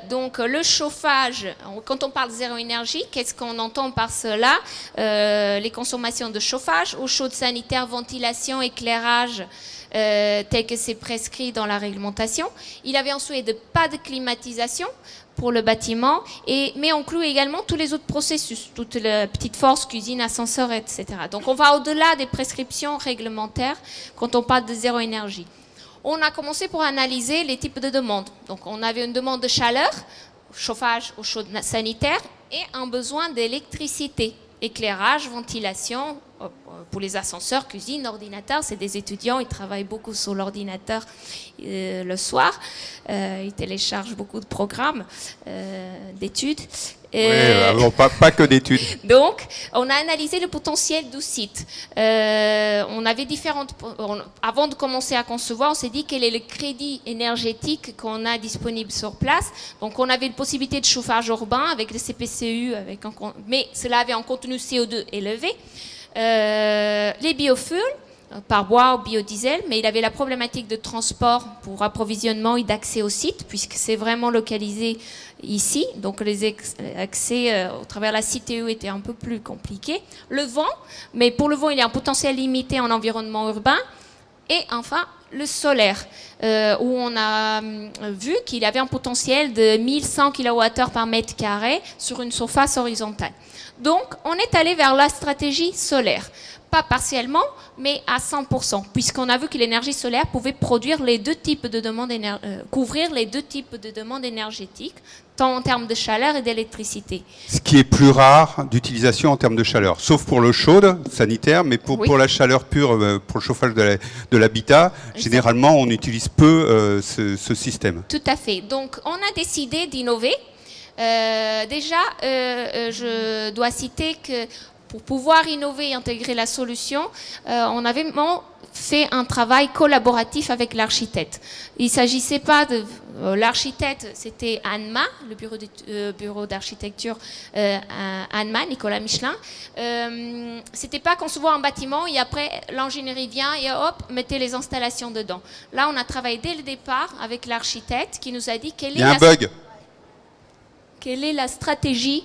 F: Donc le chauffage, quand on parle de zéro énergie, qu'est-ce qu'on entend par cela? Les consommations de chauffage, eau chaude sanitaire, ventilation, éclairage, tel que c'est prescrit dans la réglementation. Il avait en souhait de pas de climatisation pour le bâtiment, mais on inclut également tous les autres processus, toutes les petites forces, cuisine, ascenseur, etc. Donc on va au-delà des prescriptions réglementaires quand on parle de zéro énergie. On a commencé pour analyser les types de demandes. Donc on avait une demande de chaleur, chauffage, eau chaude sanitaire, et un besoin d'électricité, éclairage, ventilation, pour les ascenseurs, cuisine, ordinateur. C'est des étudiants, ils travaillent beaucoup sur l'ordinateur le soir. Ils téléchargent beaucoup de programmes d'études.
A: Oui, pas que d'études.
F: Donc, on a analysé le potentiel du site. On avait avant de commencer à concevoir, on s'est dit quel est le crédit énergétique qu'on a disponible sur place. Donc, on avait une possibilité de chauffage urbain avec le CPCU, mais cela avait un contenu CO2 élevé. Les biofuels, par bois ou biodiesel, mais il avait la problématique de transport pour approvisionnement et d'accès au site, puisque c'est vraiment localisé ici, donc les accès au travers de la CTE étaient un peu plus compliqués. Le vent, mais pour le vent, il y a un potentiel limité en environnement urbain. Et enfin, le solaire, où on a vu qu'il avait un potentiel de 1100 kWh par mètre carré sur une surface horizontale. Donc, on est allé vers la stratégie solaire. Pas partiellement, mais à 100%, puisqu'on a vu que l'énergie solaire pouvait produire les deux types de demandes couvrir les deux types de demandes énergétiques, tant en termes de chaleur et d'électricité.
A: Ce qui est plus rare d'utilisation en termes de chaleur, sauf pour l'eau chaude sanitaire, mais pour la chaleur pure, pour le chauffage de l'habitat, généralement on utilise peu ce système.
F: Tout à fait. Donc on a décidé d'innover. Déjà, je dois citer que pour pouvoir innover et intégrer la solution, on avait fait un travail collaboratif avec l'architecte. Il ne s'agissait pas de... l'architecte, c'était ANMA, le bureau d'architecture ANMA, Nicolas Michelin. C'était pas concevoir un bâtiment et après l'ingénierie vient et hop, mettez les installations dedans. Là, on a travaillé dès le départ avec l'architecte qui nous a dit quelle est la stratégie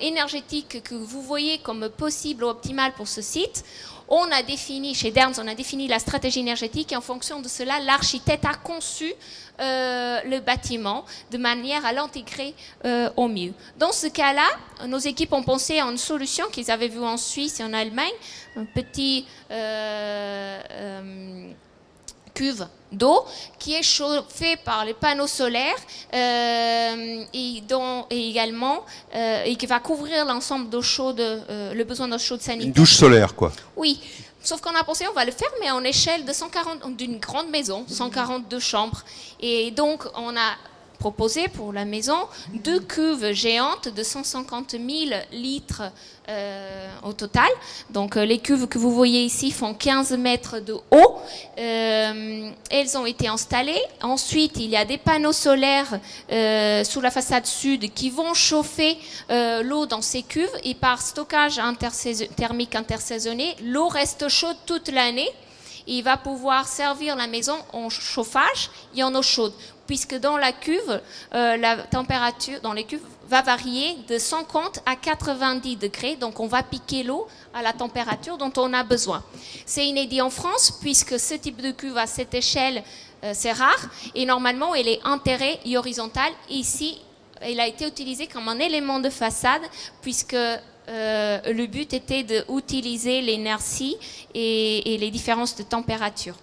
F: énergétique que vous voyez comme possible ou optimale pour ce site. On a défini, chez Derns, on a défini la stratégie énergétique et en fonction de cela, l'architecte a conçu le bâtiment de manière à l'intégrer au mieux. Dans ce cas-là, nos équipes ont pensé à une solution qu'ils avaient vue en Suisse et en Allemagne, un petit cuve d'eau qui est chauffée par les panneaux solaires et qui va couvrir l'ensemble d'eau chaude, le besoin d'eau chaude sanitaire.
A: Une douche solaire, quoi.
F: Oui, sauf qu'on a pensé on va le faire, mais en échelle de 140, d'une grande maison, 142 chambres. Et donc, on a proposé pour la maison 2 cuves géantes de 150 000 litres au total. Donc les cuves que vous voyez ici font 15 mètres de haut. Elles ont été installées. Ensuite, il y a des panneaux solaires sous la façade sud qui vont chauffer l'eau dans ces cuves. Et par stockage thermique intersaisonné, l'eau reste chaude toute l'année. Il va pouvoir servir la maison en chauffage et en eau chaude, puisque dans la cuve, la température dans les cuves va varier de 50 à 90 degrés. Donc, on va piquer l'eau à la température dont on a besoin. C'est inédit en France, puisque ce type de cuve à cette échelle, c'est rare. Et normalement, elle est enterrée et horizontale. Ici, elle a été utilisée comme un élément de façade, puisque le but était d'utiliser l'inertie et les différences de température.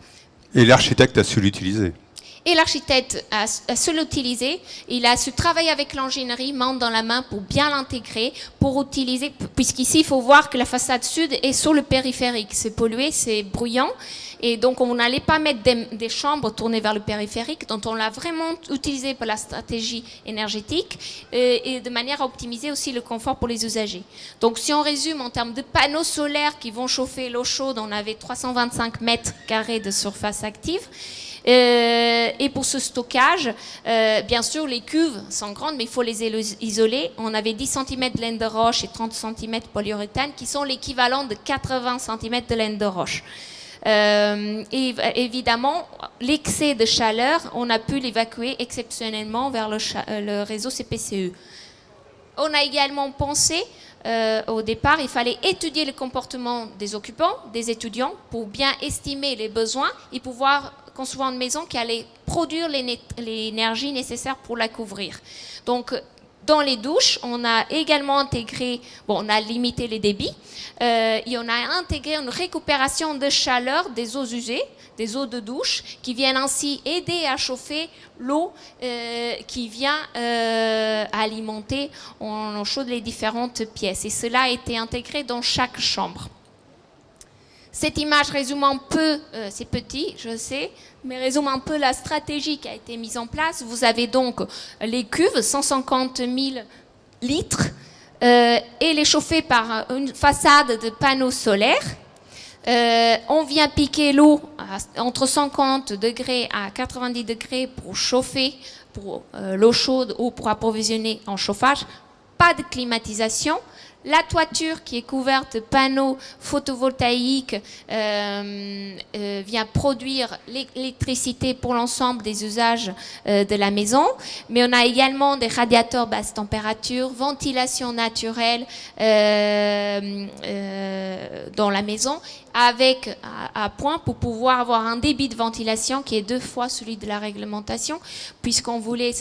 A: Et l'architecte a su l'utiliser.
F: Et l'architecte a su l'utiliser, il a su travailler avec l'ingénierie main dans la main pour bien l'intégrer, pour utiliser, puisqu'ici il faut voir que la façade sud est sur le périphérique, c'est pollué, c'est bruyant, et donc on n'allait pas mettre des chambres tournées vers le périphérique, donc on l'a vraiment utilisé pour la stratégie énergétique et de manière à optimiser aussi le confort pour les usagers. Donc si on résume en termes de panneaux solaires qui vont chauffer l'eau chaude, on avait 325 mètres carrés de surface active. Et pour ce stockage, bien sûr, les cuves sont grandes, mais il faut les isoler. On avait 10 cm de laine de roche et 30 cm de polyuréthane, qui sont l'équivalent de 80 cm de laine de roche. Et évidemment, l'excès de chaleur, on a pu l'évacuer exceptionnellement vers le réseau CPCE. On a également pensé, au départ, il fallait étudier le comportement des occupants, des étudiants, pour bien estimer les besoins et pouvoir concevoir une maison qui allait produire l'énergie nécessaire pour la couvrir. Donc, Dans les douches, on a également intégré, on a limité les débits, et on a intégré une récupération de chaleur des eaux usées, des eaux de douche, qui viennent ainsi aider à chauffer l'eau qui vient alimenter en eau chaude les différentes pièces. Et cela a été intégré dans chaque chambre. Cette image résume un peu, c'est petit, je sais, mais résume un peu la stratégie qui a été mise en place. Vous avez donc les cuves, 150 000 litres, et les chauffer par une façade de panneaux solaires. On vient piquer l'eau entre 50 degrés à 90 degrés pour chauffer pour l'eau chaude ou pour approvisionner en chauffage. Pas de climatisation. La toiture qui est couverte de panneaux photovoltaïques vient produire l'électricité pour l'ensemble des usages de la maison. Mais on a également des radiateurs basse température, ventilation naturelle dans la maison, avec à point pour pouvoir avoir un débit de ventilation qui est 2 fois celui de la réglementation, puisqu'on voulait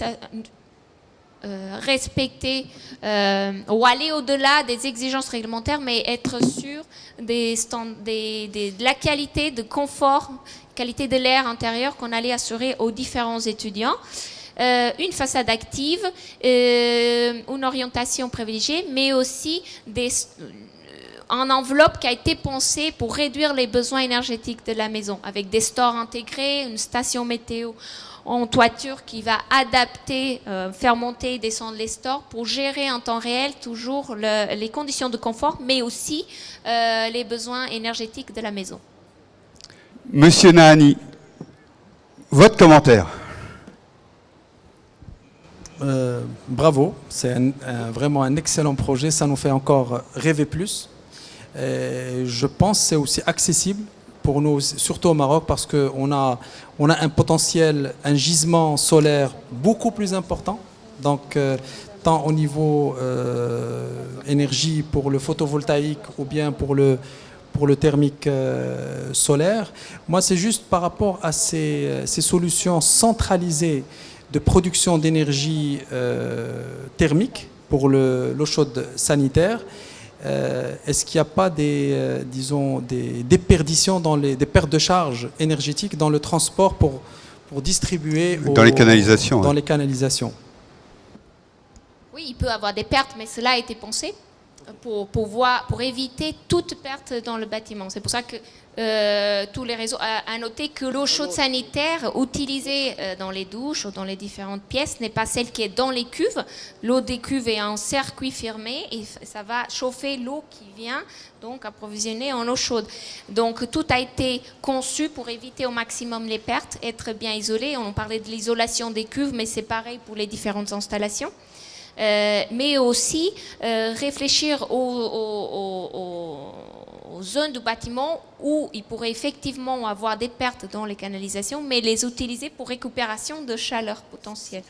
F: respecter ou aller au-delà des exigences réglementaires, mais être sûr de la qualité de confort, qualité de l'air intérieur qu'on allait assurer aux différents étudiants. Une façade active, une orientation privilégiée, mais aussi une enveloppe qui a été pensée pour réduire les besoins énergétiques de la maison, avec des stores intégrés, une station météo en toiture qui va adapter, faire monter et descendre les stores pour gérer en temps réel toujours les conditions de confort, mais aussi les besoins énergétiques de la maison.
A: Monsieur Nahani, votre commentaire.
E: Bravo, c'est vraiment un excellent projet, ça nous fait encore rêver plus. Je pense que c'est aussi accessible pour nous, surtout au Maroc, parce qu'on a un potentiel, un gisement solaire beaucoup plus important. Donc, tant au niveau énergie pour le photovoltaïque ou bien pour le thermique solaire. Moi, c'est juste par rapport à ces solutions centralisées de production d'énergie thermique pour l'eau chaude sanitaire. Est-ce qu'il n'y a pas des déperditions, des pertes de charge énergétiques dans le transport pour distribuer
A: dans les canalisations?
E: Dans les canalisations.
F: Oui, il peut y avoir des pertes, mais cela a été pensé pour éviter toute perte dans le bâtiment. C'est pour ça que tous les réseaux à noter que l'eau chaude sanitaire utilisée dans les douches ou dans les différentes pièces n'est pas celle qui est dans les cuves. L'eau des cuves est en circuit fermé et ça va chauffer l'eau qui vient donc approvisionner en eau chaude. Donc tout a été conçu pour éviter au maximum les pertes, être bien isolé. On parlait de l'isolation des cuves, mais c'est pareil pour les différentes installations. Mais aussi réfléchir aux zones du bâtiment où il pourrait effectivement avoir des pertes dans les canalisations, mais les utiliser pour récupération de chaleur potentielle.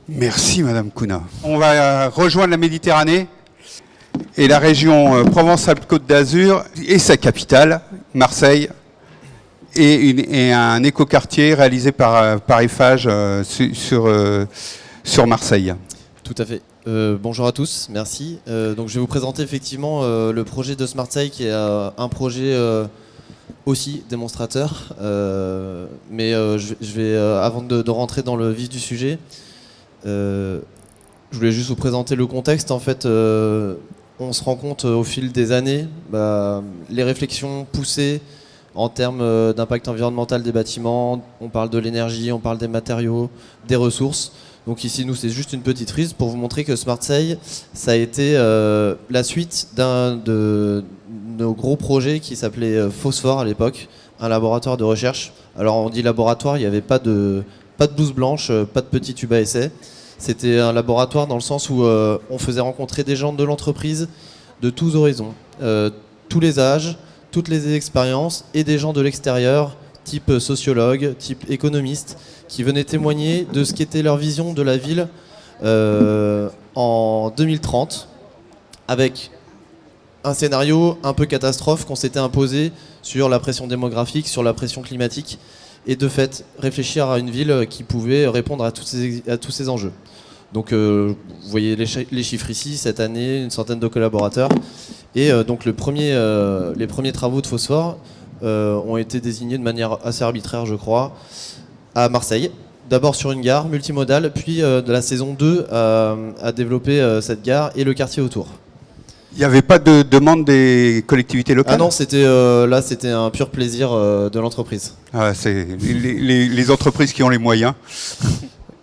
A: Merci Madame Kouna. On va rejoindre la Méditerranée et la région Provence-Alpes-Côte d'Azur et sa capitale, Marseille, et un écoquartier réalisé par Eiffage sur Marseille.
G: Tout à fait. Bonjour à tous, merci. Donc je vais vous présenter effectivement le projet de Smartseille qui est un projet aussi démonstrateur. Mais je vais avant de rentrer dans le vif du sujet, je voulais juste vous présenter le contexte. En fait, on se rend compte au fil des années, les réflexions poussées en termes d'impact environnemental des bâtiments, on parle de l'énergie, on parle des matériaux, des ressources. Donc ici, nous, c'est juste une petite frise pour vous montrer que Smartseille, ça a été la suite d'un de nos gros projets qui s'appelait Phosphore à l'époque, un laboratoire de recherche. Alors on dit laboratoire, il n'y avait pas de blouse blanche, pas de petit tube à essai. C'était un laboratoire dans le sens où on faisait rencontrer des gens de l'entreprise de tous horizons, tous les âges, toutes les expériences et des gens de l'extérieur, type sociologue, type économiste, qui venaient témoigner de ce qu'était leur vision de la ville en 2030, avec un scénario un peu catastrophe qu'on s'était imposé sur la pression démographique, sur la pression climatique. et de fait réfléchir à une ville qui pouvait répondre à tous ces enjeux. Donc vous voyez les chiffres ici, cette année, une centaine de collaborateurs. Et donc les premiers travaux de phosphore ont été désignés de manière assez arbitraire, je crois, à Marseille. D'abord sur une gare multimodale, puis de la saison 2 à développer cette gare et le quartier autour.
A: Il n'y avait pas de demande des collectivités locales?
G: Ah non, c'était un pur plaisir de l'entreprise.
A: Ah, c'est les entreprises qui ont les moyens.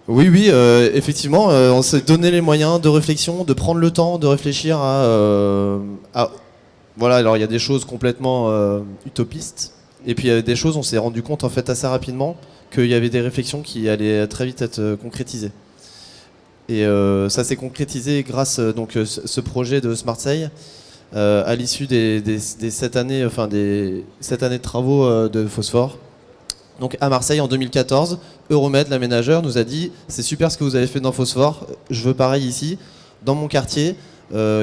G: Oui, effectivement, on s'est donné les moyens de réflexion, de prendre le temps de réfléchir voilà, alors il y a des choses complètement utopistes, et puis il y a des choses, on s'est rendu compte en fait assez rapidement qu'il y avait des réflexions qui allaient très vite être concrétisées. Et ça s'est concrétisé grâce donc ce projet de SmartSeille à l'issue des 7 années, des 7 années de travaux de phosphore. Donc à Marseille en 2014, Euromed, l'aménageur, nous a dit c'est super ce que vous avez fait dans Phosphore, je veux pareil ici, dans mon quartier,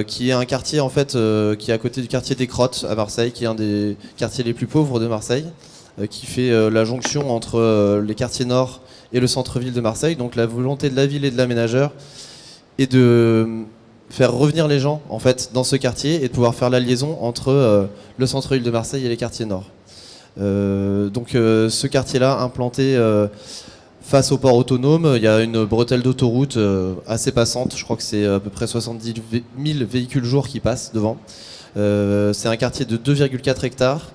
G: qui est un quartier en fait qui est à côté du quartier des Crottes à Marseille, qui est un des quartiers les plus pauvres de Marseille, qui fait la jonction entre les quartiers nord et le centre-ville de Marseille. Donc la volonté de la ville et de l'aménageur est de faire revenir les gens en fait dans ce quartier et de pouvoir faire la liaison entre le centre-ville de Marseille et les quartiers nord. Donc ce quartier-là implanté face au port autonome, il y a une bretelle d'autoroute assez passante, je crois que c'est à peu près 70 000 véhicules jour qui passent devant. C'est un quartier de 2,4 hectares,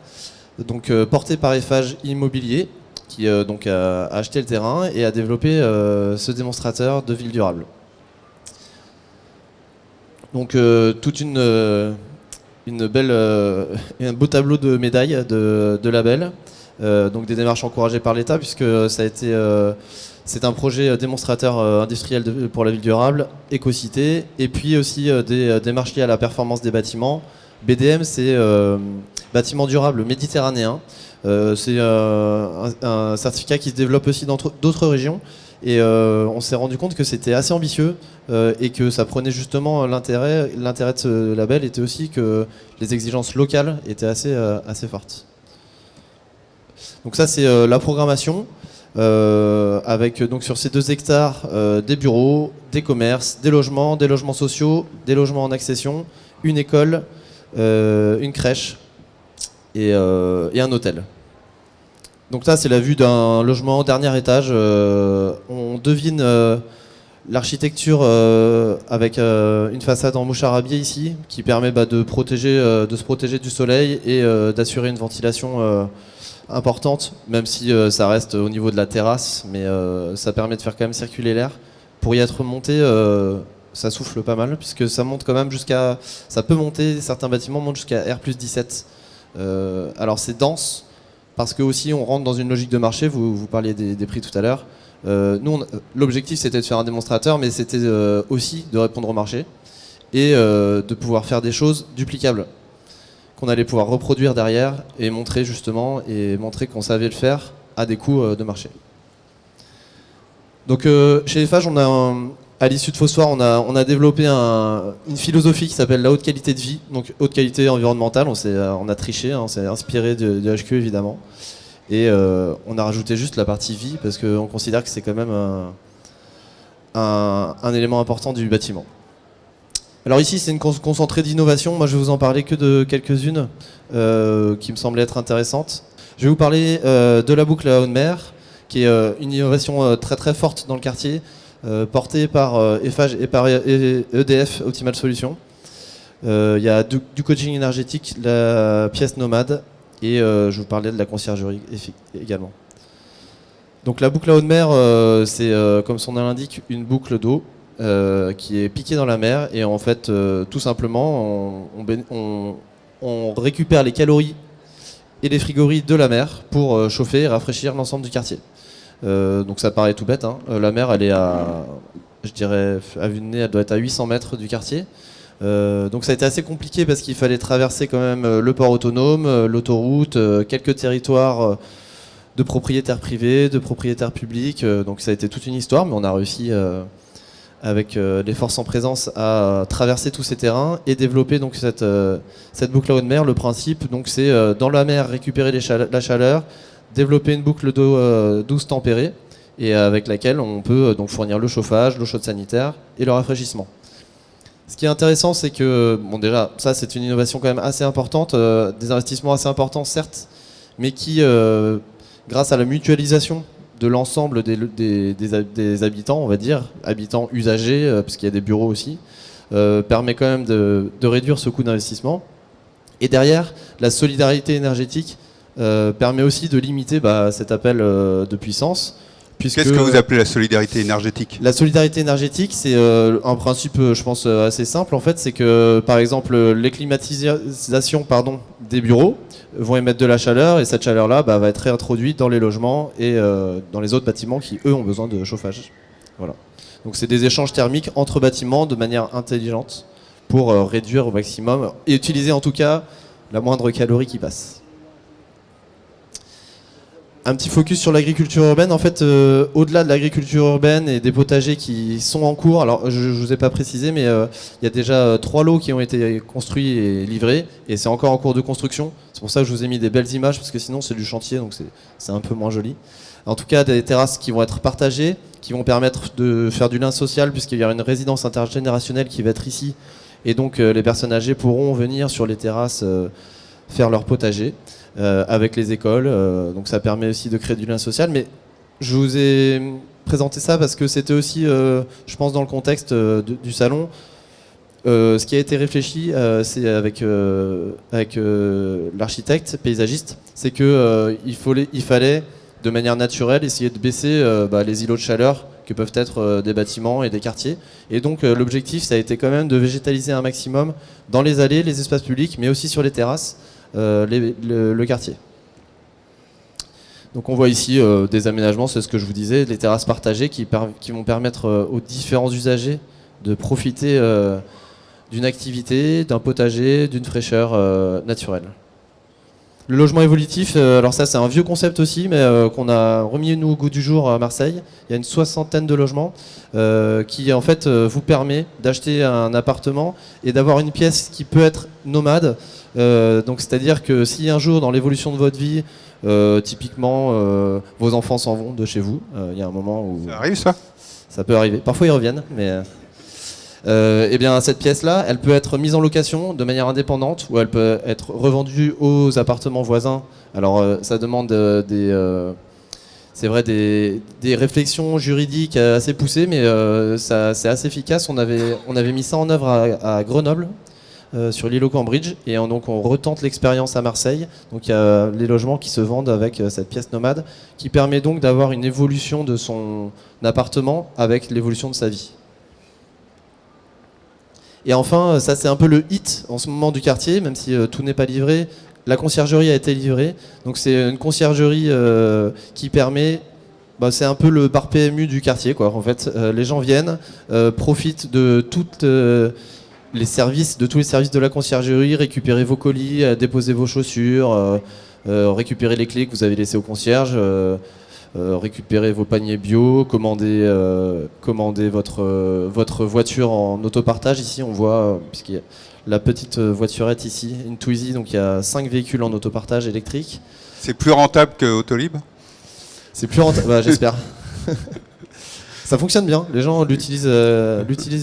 G: donc porté par Eiffage Immobilier, qui donc a acheté le terrain et a développé ce démonstrateur de ville durable. Donc toute une belle, un beau tableau de médailles, de labels, donc des démarches encouragées par l'État, puisque ça a été, c'est un projet démonstrateur industriel pour la ville durable, écocité, et puis aussi des démarches liées à la performance des bâtiments. BDM, c'est bâtiment durable méditerranéen. C'est un certificat qui se développe aussi dans d'autres régions. Et on s'est rendu compte que c'était assez ambitieux et que ça prenait justement l'intérêt de ce label était aussi que les exigences locales étaient assez fortes. Donc ça c'est la programmation avec donc sur ces 2 hectares des bureaux, des commerces, des logements sociaux, des logements en accession, une école, une crèche et un hôtel. Donc là, c'est la vue d'un logement dernier étage. On devine l'architecture avec une façade en moucharabier ici, qui permet de se protéger du soleil et d'assurer une ventilation importante, même si ça reste au niveau de la terrasse, mais ça permet de faire quand même circuler l'air. Pour y être monté, ça souffle pas mal, puisque ça monte quand même ça peut monter, certains bâtiments montent jusqu'à R+17. Alors c'est dense, parce que aussi on rentre dans une logique de marché, vous parliez des prix tout à l'heure. Nous, l'objectif c'était de faire un démonstrateur, mais c'était aussi de répondre au marché et de pouvoir faire des choses duplicables, qu'on allait pouvoir reproduire derrière et montrer qu'on savait le faire à des coûts de marché. Donc chez Eiffage, à l'issue de Phosphore, on a développé une philosophie qui s'appelle la haute qualité de vie, donc haute qualité environnementale. On a triché, on s'est inspiré de HQ évidemment, et on a rajouté juste la partie vie parce qu'on considère que c'est quand même un élément important du bâtiment. Alors ici, c'est une concentrée d'innovation. Moi, je vais vous en parler que de quelques-unes qui me semblaient être intéressantes. Je vais vous parler de la boucle à Audemer, qui est une innovation très très forte dans le quartier. Porté par Eiffage et par EDF Optimal Solutions. Il y a du coaching énergétique, la pièce nomade et je vous parlais de la conciergerie également. Donc la boucle à eau de mer, c'est comme son nom l'indique une boucle d'eau qui est piquée dans la mer et en fait tout simplement on récupère les calories et les frigories de la mer pour chauffer et rafraîchir l'ensemble du quartier. Donc ça paraît tout bête, hein. La mer elle est je dirais à vue de nez, elle doit être à 800 mètres du quartier. Donc ça a été assez compliqué parce qu'il fallait traverser quand même le port autonome, l'autoroute, quelques territoires de propriétaires privés, de propriétaires publics. Donc ça a été toute une histoire, mais on a réussi avec les forces en présence à traverser tous ces terrains et développer donc cette boucle à eau de mer. Le principe donc c'est dans la mer récupérer la chaleur, développer une boucle d'eau douce tempérée et avec laquelle on peut donc fournir le chauffage, l'eau chaude sanitaire et le rafraîchissement. Ce qui est intéressant, c'est que, bon déjà, ça c'est une innovation quand même assez importante, des investissements assez importants certes, mais qui, grâce à la mutualisation de l'ensemble des habitants, on va dire, habitants usagers, parce qu'il y a des bureaux aussi, permet quand même de réduire ce coût d'investissement. Et derrière, la solidarité énergétique permet aussi de limiter cet appel de puissance.
A: Qu'est-ce que vous appelez la solidarité énergétique?
G: La solidarité énergétique, c'est un principe, je pense, assez simple. En fait, c'est que, par exemple, les climatisations des bureaux vont émettre de la chaleur, et cette chaleur-là va être réintroduite dans les logements et dans les autres bâtiments qui, eux, ont besoin de chauffage. Voilà. Donc, c'est des échanges thermiques entre bâtiments de manière intelligente pour réduire au maximum et utiliser en tout cas la moindre calorie qui passe. Un petit focus sur l'agriculture urbaine. En fait, au-delà de l'agriculture urbaine et des potagers qui sont en cours, alors je ne vous ai pas précisé, mais il y a déjà 3 lots qui ont été construits et livrés, et c'est encore en cours de construction. C'est pour ça que je vous ai mis des belles images, parce que sinon c'est du chantier, donc c'est un peu moins joli. En tout cas, des terrasses qui vont être partagées, qui vont permettre de faire du lien social, puisqu'il y aura une résidence intergénérationnelle qui va être ici, et donc les personnes âgées pourront venir sur les terrasses faire leur potager. Avec les écoles, donc ça permet aussi de créer du lien social. Mais je vous ai présenté ça parce que c'était aussi, je pense, dans le contexte du salon. Ce qui a été réfléchi, c'est avec l'architecte paysagiste, c'est qu'il fallait, de manière naturelle, essayer de baisser les îlots de chaleur que peuvent être des bâtiments et des quartiers. Et donc l'objectif, ça a été quand même de végétaliser un maximum dans les allées, les espaces publics, mais aussi sur les terrasses, le quartier. Donc on voit ici des aménagements, c'est ce que je vous disais, des terrasses partagées qui vont permettre aux différents usagers de profiter d'une activité, d'un potager, d'une fraîcheur naturelle. Le logement évolutif, alors ça c'est un vieux concept aussi, mais qu'on a remis nous au goût du jour à Marseille. Il y a une 60aine de logements qui en fait vous permet d'acheter un appartement et d'avoir une pièce qui peut être nomade. Donc c'est-à-dire que si un jour dans l'évolution de votre vie, typiquement vos enfants s'en vont de chez vous, il y a un moment où...
A: Ça arrive ça?
G: Ça peut arriver. Parfois ils reviennent, mais... eh bien, cette pièce-là, elle peut être mise en location de manière indépendante ou elle peut être revendue aux appartements voisins. Alors, ça demande c'est vrai, des réflexions juridiques assez poussées, mais c'est assez efficace. On avait mis ça en œuvre à Grenoble, sur l'îlot Cambridge, et donc on retente l'expérience à Marseille. Donc il y a les logements qui se vendent avec cette pièce nomade, qui permet donc d'avoir une évolution de son appartement avec l'évolution de sa vie. Et enfin, ça c'est un peu le hit en ce moment du quartier, même si tout n'est pas livré. La conciergerie a été livrée. Donc c'est une conciergerie qui permet... c'est un peu le bar PMU du quartier, quoi. En fait, les gens viennent, profitent de tous les services de la conciergerie, récupérer vos colis, déposer vos chaussures, récupérer les clés que vous avez laissées au concierge, récupérer vos paniers bio, commander votre voiture en autopartage. Ici on voit, puisqu'il y a la petite voiturette ici, une Twizy, donc il y a 5 véhicules en autopartage électrique.
A: C'est plus rentable que Autolib?
G: C'est plus rentable, j'espère. Ça fonctionne bien, les gens l'utilisent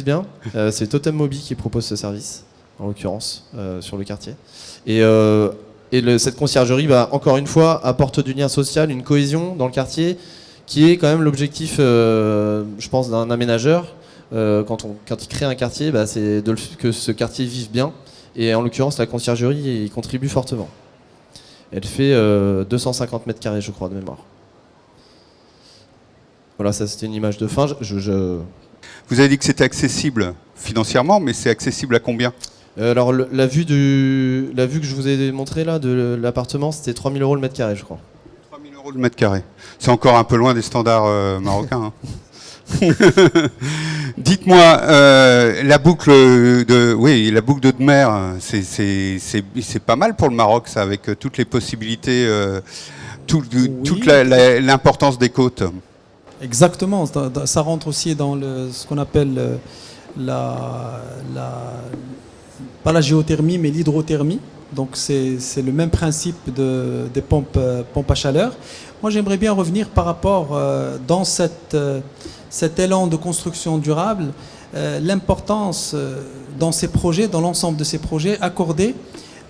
G: bien. C'est Totem Mobi qui propose ce service, en l'occurrence, sur le quartier. Et cette conciergerie, encore une fois, apporte du lien social, une cohésion dans le quartier, qui est quand même l'objectif, je pense, d'un aménageur. Quand il crée un quartier, c'est que ce quartier vive bien. Et en l'occurrence, la conciergerie y contribue fortement. Elle fait 250 mètres carrés, je crois, de mémoire. Voilà, ça c'était une image de fin.
A: Vous avez dit que c'était accessible financièrement, mais c'est accessible à combien?
G: Alors la vue que je vous ai montrée là de l'appartement, c'était 3 000 € le mètre carré, je crois.
A: 3 000 € le mètre carré. C'est encore un peu loin des standards marocains. Hein. Dites-moi, la boucle de mer, c'est pas mal pour le Maroc, ça, avec toutes les possibilités, toute l'importance des côtes.
E: Exactement, ça rentre aussi dans ce qu'on appelle pas la géothermie, mais l'hydrothermie. Donc c'est le même principe des pompes à chaleur. Moi j'aimerais bien revenir par rapport dans cet élan de construction durable, l'importance dans ces projets, dans l'ensemble de ces projets, accordée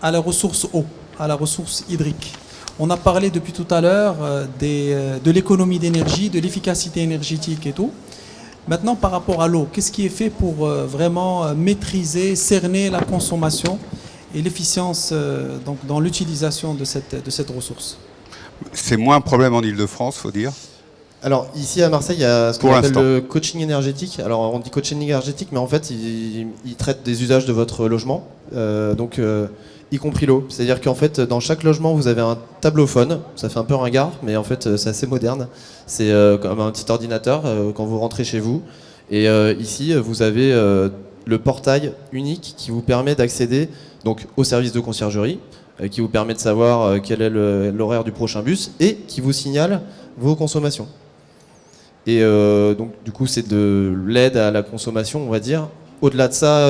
E: à la ressource eau, à la ressource hydrique. On a parlé depuis tout à l'heure de l'économie d'énergie, de l'efficacité énergétique et tout. Maintenant, par rapport à l'eau, qu'est-ce qui est fait pour vraiment maîtriser, cerner la consommation et l'efficience donc dans l'utilisation de cette ressource?
A: C'est moins un problème en Ile-de-France, faut dire.
G: Alors ici à Marseille, il y a ce qu'on
A: Pour
G: appelle
A: l'instant.
G: le coaching énergétique. Alors on dit coaching énergétique, mais en fait il traite des usages de votre logement, y compris l'eau. C'est-à-dire qu'en fait dans chaque logement vous avez un tableauphone. Ça fait un peu ringard, mais en fait c'est assez moderne. C'est comme un petit ordinateur quand vous rentrez chez vous. Et ici vous avez le portail unique qui vous permet d'accéder donc au service de conciergerie, qui vous permet de savoir quel est l'horaire du prochain bus et qui vous signale vos consommations. Et donc du coup c'est de l'aide à la consommation, on va dire. Au-delà de ça,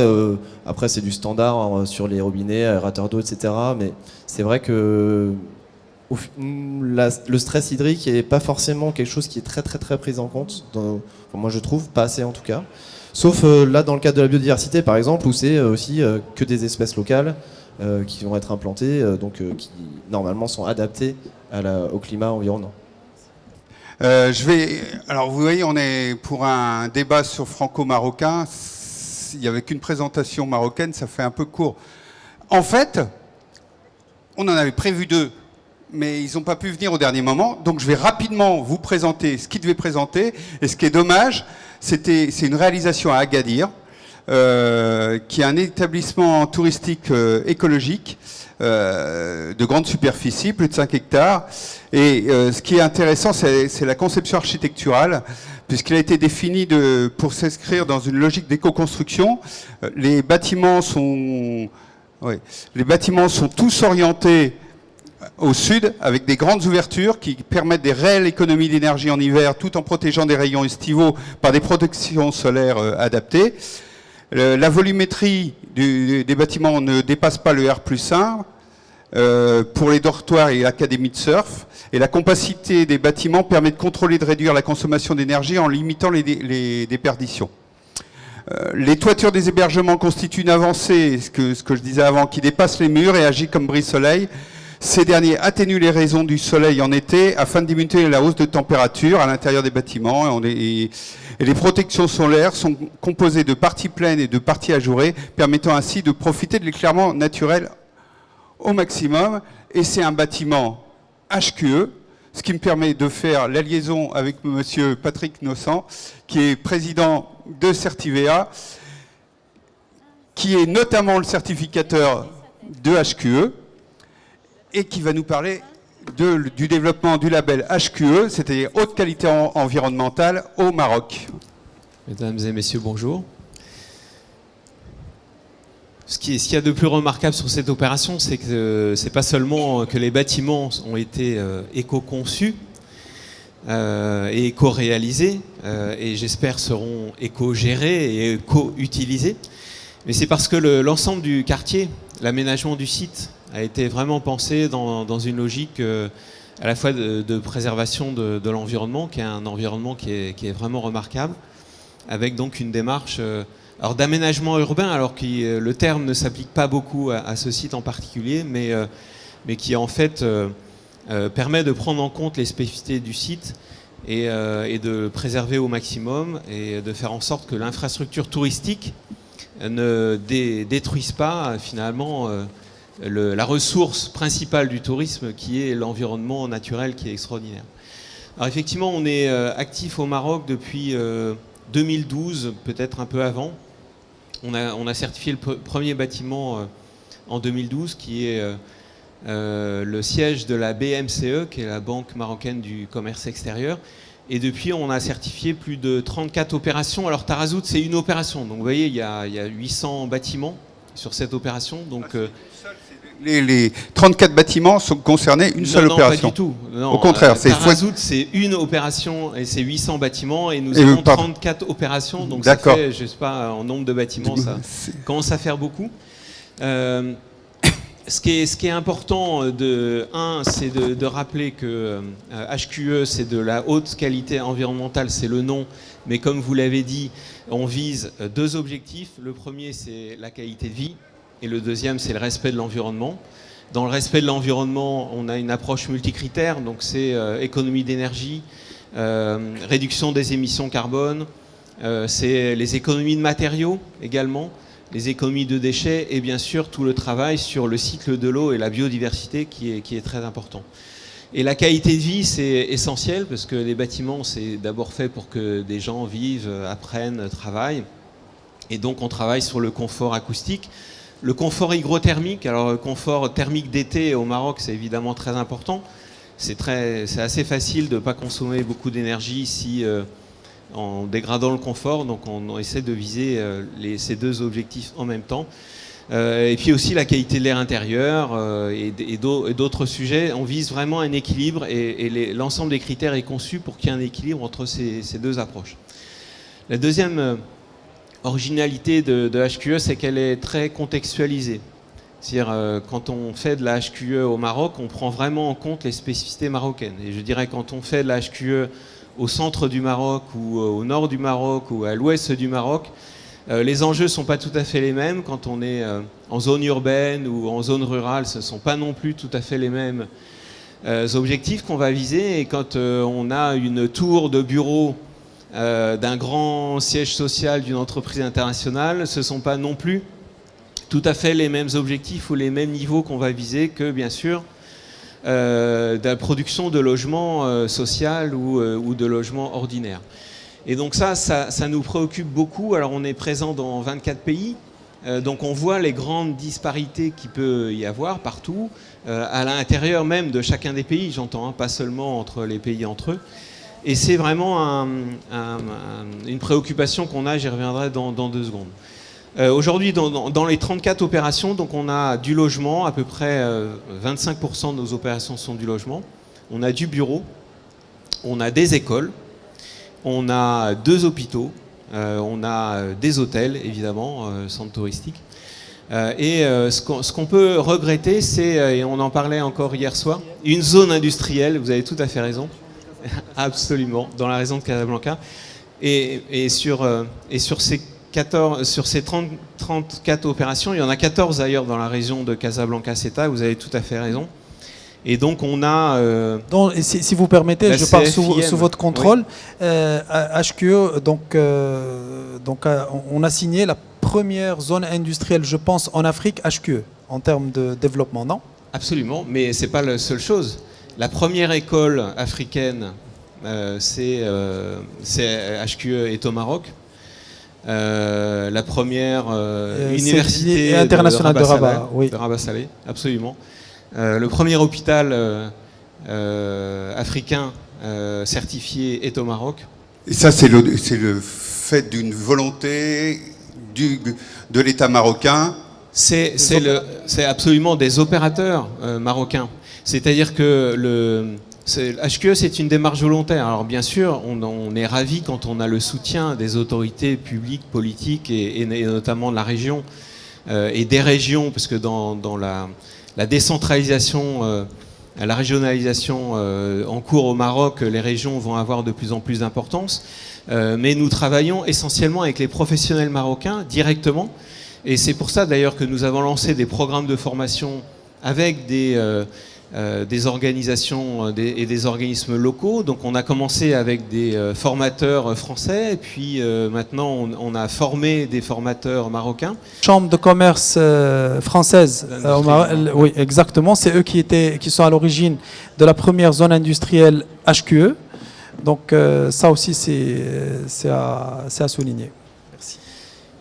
G: après c'est du standard sur les robinets, aérateurs d'eau, etc. Mais c'est vrai que le stress hydrique n'est pas forcément quelque chose qui est très très très pris en compte. Moi je trouve, pas assez en tout cas. Sauf là dans le cadre de la biodiversité par exemple, où c'est aussi que des espèces locales qui vont être implantées, donc qui normalement sont adaptées au climat environnant.
A: Alors vous voyez, on est pour un débat sur franco-marocain. Il n'y avait qu'une présentation marocaine, ça fait un peu court. En fait, on en avait prévu 2, mais ils n'ont pas pu venir au dernier moment. Donc je vais rapidement vous présenter ce qu'ils devaient présenter. Et ce qui est dommage, c'est une réalisation à Agadir, qui est un établissement touristique écologique de grande superficie, plus de 5 hectares. Et ce qui est intéressant, c'est la conception architecturale, puisqu'il a été défini pour s'inscrire dans une logique d'éco-construction. Les bâtiments sont tous orientés au sud, avec des grandes ouvertures qui permettent des réelles économies d'énergie en hiver, tout en protégeant des rayons estivaux par des protections solaires adaptées. La volumétrie des bâtiments ne dépasse pas le R+1 pour les dortoirs et l'académie de surf. Et la compacité des bâtiments permet de contrôler et de réduire la consommation d'énergie en limitant les déperditions. Les toitures des hébergements constituent une avancée, ce que je disais avant, qui dépasse les murs et agit comme brise-soleil. Ces derniers atténuent les rayons du soleil en été afin de diminuer la hausse de température à l'intérieur des bâtiments. Et les protections solaires sont composées de parties pleines et de parties ajourées, permettant ainsi de profiter de l'éclairement naturel au maximum. Et c'est un bâtiment HQE, ce qui me permet de faire la liaison avec monsieur Patrick Nossan, qui est président de Certivea, qui est notamment le certificateur de HQE, et qui va nous parler du développement du label HQE, c'est-à-dire haute qualité environnementale au Maroc.
H: Mesdames et messieurs, bonjour. Ce qu'il y a de plus remarquable sur cette opération, c'est que c'est pas seulement que les bâtiments ont été éco-conçus et éco-réalisés, et j'espère seront éco-gérés et éco-utilisés, mais c'est parce que l'ensemble du quartier, l'aménagement du site, a été vraiment pensé dans une logique à la fois de préservation de l'environnement, qui est un environnement qui est vraiment remarquable, avec donc une démarche alors d'aménagement urbain, alors que le terme ne s'applique pas beaucoup à ce site en particulier, mais qui en fait permet de prendre en compte les spécificités du site et de préserver au maximum et de faire en sorte que l'infrastructure touristique ne détruise pas finalement la ressource principale du tourisme, qui est l'environnement naturel, qui est extraordinaire. Alors effectivement, on est actif au Maroc depuis 2012, peut-être un peu avant. On a certifié le premier bâtiment en 2012, qui est le siège de la BMCE, qui est la Banque marocaine du commerce extérieur. Et depuis, on a certifié plus de 34 opérations. Alors Tarazout, c'est une opération. Donc vous voyez, il y a 800 bâtiments sur cette opération. Donc,
A: les 34 bâtiments sont concernés une seule opération.
H: Non, pas du tout. Non,
A: au contraire,
H: Tarazout, c'est une opération et c'est 800 bâtiments, et nous avons 34 opérations. Donc ça fait, je sais pas, en nombre de bâtiments, ça commence à faire beaucoup. Ce qui est important, c'est de rappeler que HQE, c'est de la haute qualité environnementale, c'est le nom, mais comme vous l'avez dit, on vise 2 objectifs. Le premier, c'est la qualité de vie, et le deuxième, c'est le respect de l'environnement. Dans le respect de l'environnement, on a une approche multicritère, donc c'est économie d'énergie, réduction des émissions carbone, c'est les économies de matériaux également, les économies de déchets et bien sûr tout le travail sur le cycle de l'eau et la biodiversité qui est très important. Et la qualité de vie, c'est essentiel parce que les bâtiments, c'est d'abord fait pour que des gens vivent, apprennent, travaillent. Et donc on travaille sur le confort acoustique. Le confort hygrothermique, alors le confort thermique d'été au Maroc, c'est évidemment très important. C'est assez facile de ne pas consommer beaucoup d'énergie ici en dégradant le confort, donc on essaie de viser ces 2 objectifs en même temps. Et puis aussi la qualité de l'air intérieur et d'autres sujets. On vise vraiment un équilibre et l'ensemble des critères est conçu pour qu'il y ait un équilibre entre ces 2 approches. La deuxième originalité de HQE, c'est qu'elle est très contextualisée. C'est-à-dire, quand on fait de la HQE au Maroc, on prend vraiment en compte les spécificités marocaines. Et je dirais, quand on fait de la HQE au centre du Maroc, ou au nord du Maroc, ou à l'ouest du Maroc, les enjeux ne sont pas tout à fait les mêmes. Quand on est en zone urbaine ou en zone rurale, ce ne sont pas non plus tout à fait les mêmes objectifs qu'on va viser. Et quand on a une tour de bureau d'un grand siège social d'une entreprise internationale, ce ne sont pas non plus tout à fait les mêmes objectifs ou les mêmes niveaux qu'on va viser que, bien sûr, de la production de logements social ou de logements ordinaires. Et donc ça nous préoccupe beaucoup. Alors on est présent dans 24 pays, donc on voit les grandes disparités qu'il peut y avoir partout, à l'intérieur même de chacun des pays, j'entends, pas seulement entre les pays entre eux. Et c'est vraiment une préoccupation qu'on a, j'y reviendrai dans 2 secondes. Aujourd'hui, dans les 34 opérations, donc on a du logement, à peu près 25% de nos opérations sont du logement. On a du bureau, on a des écoles, on a 2 hôpitaux, on a des hôtels, évidemment, centres touristiques. Et ce qu'on peut regretter, c'est, et on en parlait encore hier soir, une zone industrielle, vous avez tout à fait raison, absolument, dans la région de Casablanca. Et sur ces 34 opérations, il y en a 14 d'ailleurs dans la région de Casablanca-Ceta, vous avez tout à fait raison. Et donc on a...
C: si vous permettez, je parle sous votre contrôle. Oui. HQE, on a signé la première zone industrielle, je pense, en Afrique, HQE, en termes de développement, non?
H: Absolument, mais ce n'est pas la seule chose. La première école africaine, c'est HQE est au Maroc. La première université
C: internationale de Rabat,
H: oui. De Rabat Salé, absolument. Le premier hôpital africain certifié est au Maroc.
A: Et ça, c'est le fait d'une volonté de l'État marocain.
H: C'est absolument des opérateurs marocains. C'est-à-dire que HQE, c'est une démarche volontaire. Alors bien sûr, on est ravis quand on a le soutien des autorités publiques, politiques et notamment de la région et des régions, parce que dans la décentralisation, la régionalisation en cours au Maroc, les régions vont avoir de plus en plus d'importance. Mais nous travaillons essentiellement avec les professionnels marocains directement. Et c'est pour ça d'ailleurs que nous avons lancé des programmes de formation avec des organisations et des organismes locaux. Donc on a commencé avec des formateurs français, et puis maintenant on a formé des formateurs marocains.
C: Chambre de commerce française au Maroc, oui exactement, c'est eux qui sont à l'origine de la première zone industrielle HQE. Donc ça aussi c'est à souligner. Merci.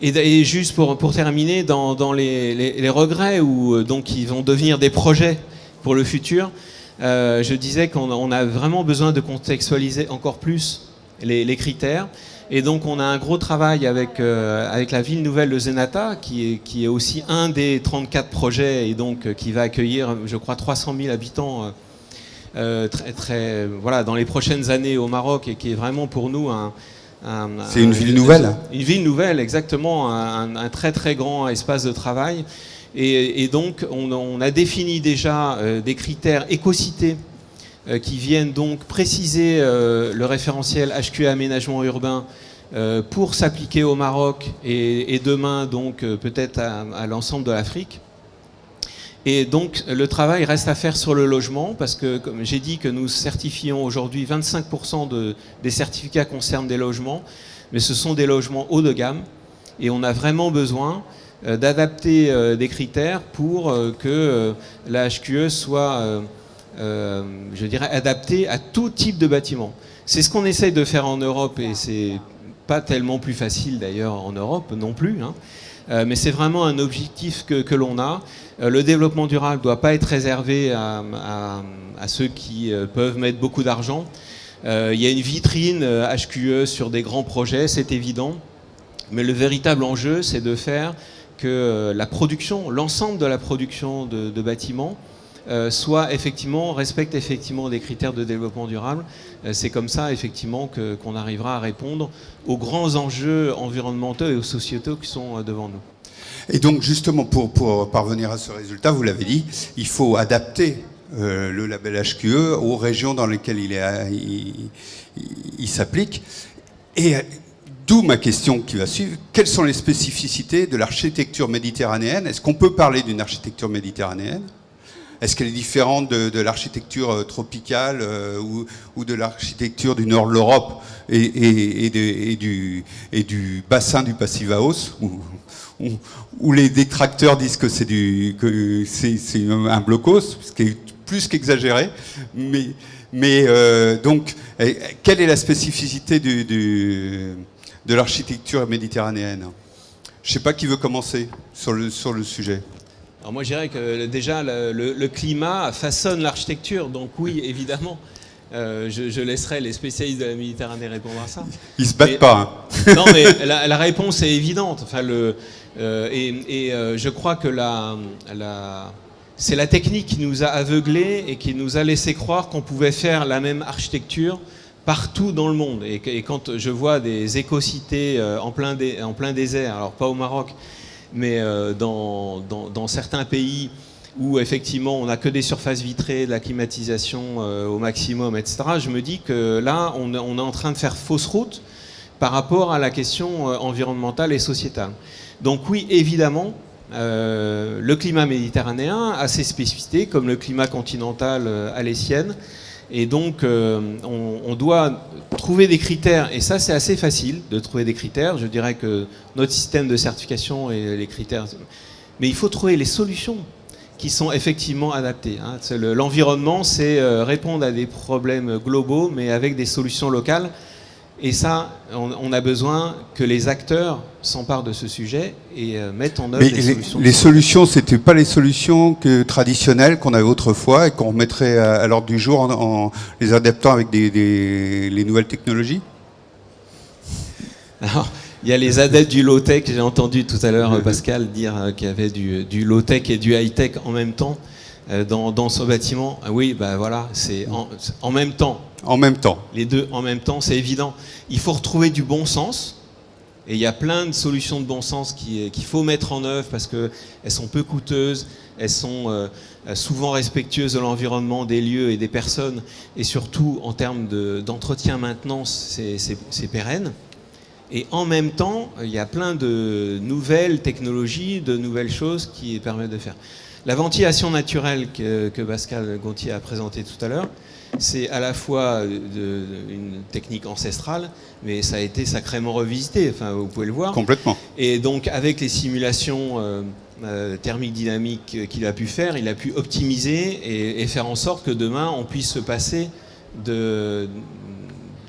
H: Et juste pour terminer, dans les regrets donc qui vont devenir des projets pour le futur, je disais qu'on a vraiment besoin de contextualiser encore plus les critères. Et donc on a un gros travail avec la ville nouvelle de Zenata, qui est aussi un des 34 projets, et donc qui va accueillir, je crois, 300 000 habitants voilà, dans les prochaines années au Maroc, et qui est vraiment pour nous
A: C'est une ville nouvelle.
H: Une ville nouvelle, exactement, un très très grand espace de travail. Et donc, on a défini déjà des critères éco-cités qui viennent donc préciser le référentiel HQE aménagement urbain pour s'appliquer au Maroc et demain donc peut-être à l'ensemble de l'Afrique. Et donc le travail reste à faire sur le logement parce que, comme j'ai dit, que nous certifions aujourd'hui 25% des certificats concernent des logements, mais ce sont des logements haut de gamme et on a vraiment besoin d'adapter des critères pour que la HQE soit, je dirais, adaptée à tout type de bâtiment. C'est ce qu'on essaye de faire en Europe et c'est pas tellement plus facile d'ailleurs en Europe non plus, hein. Mais c'est vraiment un objectif que l'on a. Le développement durable ne doit pas être réservé à ceux qui peuvent mettre beaucoup d'argent. Il y a une vitrine HQE sur des grands projets, c'est évident. Mais le véritable enjeu, c'est de faire que la production, l'ensemble de la production de bâtiments, respecte effectivement des critères de développement durable. C'est comme ça effectivement qu'on arrivera à répondre aux grands enjeux environnementaux et sociétaux qui sont devant nous.
A: Et donc justement pour parvenir à ce résultat, vous l'avez dit, il faut adapter le label HQE aux régions dans lesquelles il s'applique. Et d'où ma question qui va suivre, quelles sont les spécificités de l'architecture méditerranéenne? Est-ce qu'on peut parler d'une architecture méditerranéenne? Est-ce qu'elle est différente de l'architecture tropicale ou de l'architecture du nord de l'Europe et du bassin du Passivhaus où les détracteurs disent que c'est un blocos, ce qui est plus qu'exagéré. Mais donc, quelle est la spécificité de l'architecture méditerranéenne? Je ne sais pas qui veut commencer sur le sujet.
H: Alors moi je dirais que déjà le climat façonne l'architecture, donc oui évidemment, je laisserai les spécialistes de la Méditerranée répondre à ça.
A: Ils se battent pas. Hein.
H: Non mais la réponse est évidente. Enfin, je crois que c'est la technique qui nous a aveuglés et qui nous a laissé croire qu'on pouvait faire la même architecture partout dans le monde. Et quand je vois des éco-cités en plein désert, alors pas au Maroc, mais dans certains pays où effectivement on n'a que des surfaces vitrées, de la climatisation au maximum, etc., je me dis que là on est en train de faire fausse route par rapport à la question environnementale et sociétale. Donc oui, évidemment, le climat méditerranéen a ses spécificités, comme le climat continental a les siennes. Et donc, on doit trouver des critères, et ça c'est assez facile de trouver des critères. Je dirais que notre système de certification et les critères, mais il faut trouver les solutions qui sont effectivement adaptées. Hein. L'environnement, c'est répondre à des problèmes globaux, mais avec des solutions locales. Et ça, on a besoin que les acteurs s'emparent de ce sujet et mettent en œuvre des solutions.
A: Les solutions, c'était pas les solutions traditionnelles qu'on avait autrefois et qu'on remettrait à l'ordre du jour en les adaptant avec les nouvelles technologies?
H: Alors, il y a les adeptes du low-tech. J'ai entendu tout à l'heure Pascal dire qu'il y avait du low-tech et du high-tech en même temps dans ce bâtiment. Oui, ben voilà, c'est en même temps.
A: En même temps.
H: Les deux en même temps, c'est évident. Il faut retrouver du bon sens. Et il y a plein de solutions de bon sens qu'il faut mettre en œuvre parce qu'elles sont peu coûteuses, elles sont souvent respectueuses de l'environnement, des lieux et des personnes. Et surtout, en termes d'entretien, maintenance, c'est pérenne. Et en même temps, il y a plein de nouvelles technologies, de nouvelles choses qui permettent de faire. La ventilation naturelle que Pascal Gontier a présentée tout à l'heure, c'est à la fois une technique ancestrale, mais ça a été sacrément revisité, enfin, vous pouvez le voir.
A: Complètement.
H: Et donc avec les simulations thermiques dynamiques qu'il a pu faire, il a pu optimiser et faire en sorte que demain on puisse se passer de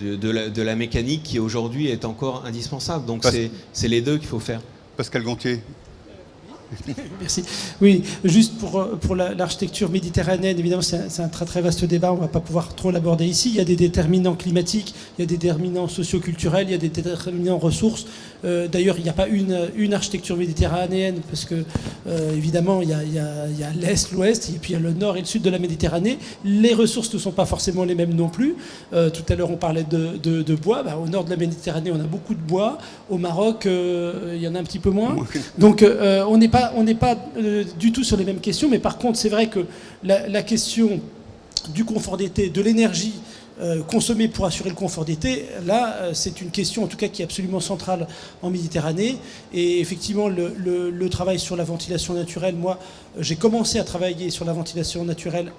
H: la mécanique qui aujourd'hui est encore indispensable. Donc c'est les deux qu'il faut faire.
A: Pascal Gontier.
D: Merci. Oui, juste pour l'architecture méditerranéenne, évidemment, c'est un très très vaste débat, on ne va pas pouvoir trop l'aborder ici. Il y a des déterminants climatiques, il y a des déterminants socioculturels, il y a des déterminants ressources. D'ailleurs, il n'y a pas une architecture méditerranéenne, parce que, évidemment, il y a l'Est, l'Ouest, et puis il y a le Nord et le Sud de la Méditerranée. Les ressources ne sont pas forcément les mêmes non plus. Tout à l'heure, on parlait de bois. Au nord de la Méditerranée, on a beaucoup de bois. Au Maroc, il y en a un petit peu moins. Donc, on n'est pas du tout sur les mêmes questions, mais par contre, c'est vrai que la question du confort d'été, de l'énergie consommée pour assurer le confort d'été, là, c'est une question en tout cas qui est absolument centrale en Méditerranée. Et effectivement, le travail sur la ventilation naturelle, moi, j'ai commencé à travailler sur la ventilation naturelle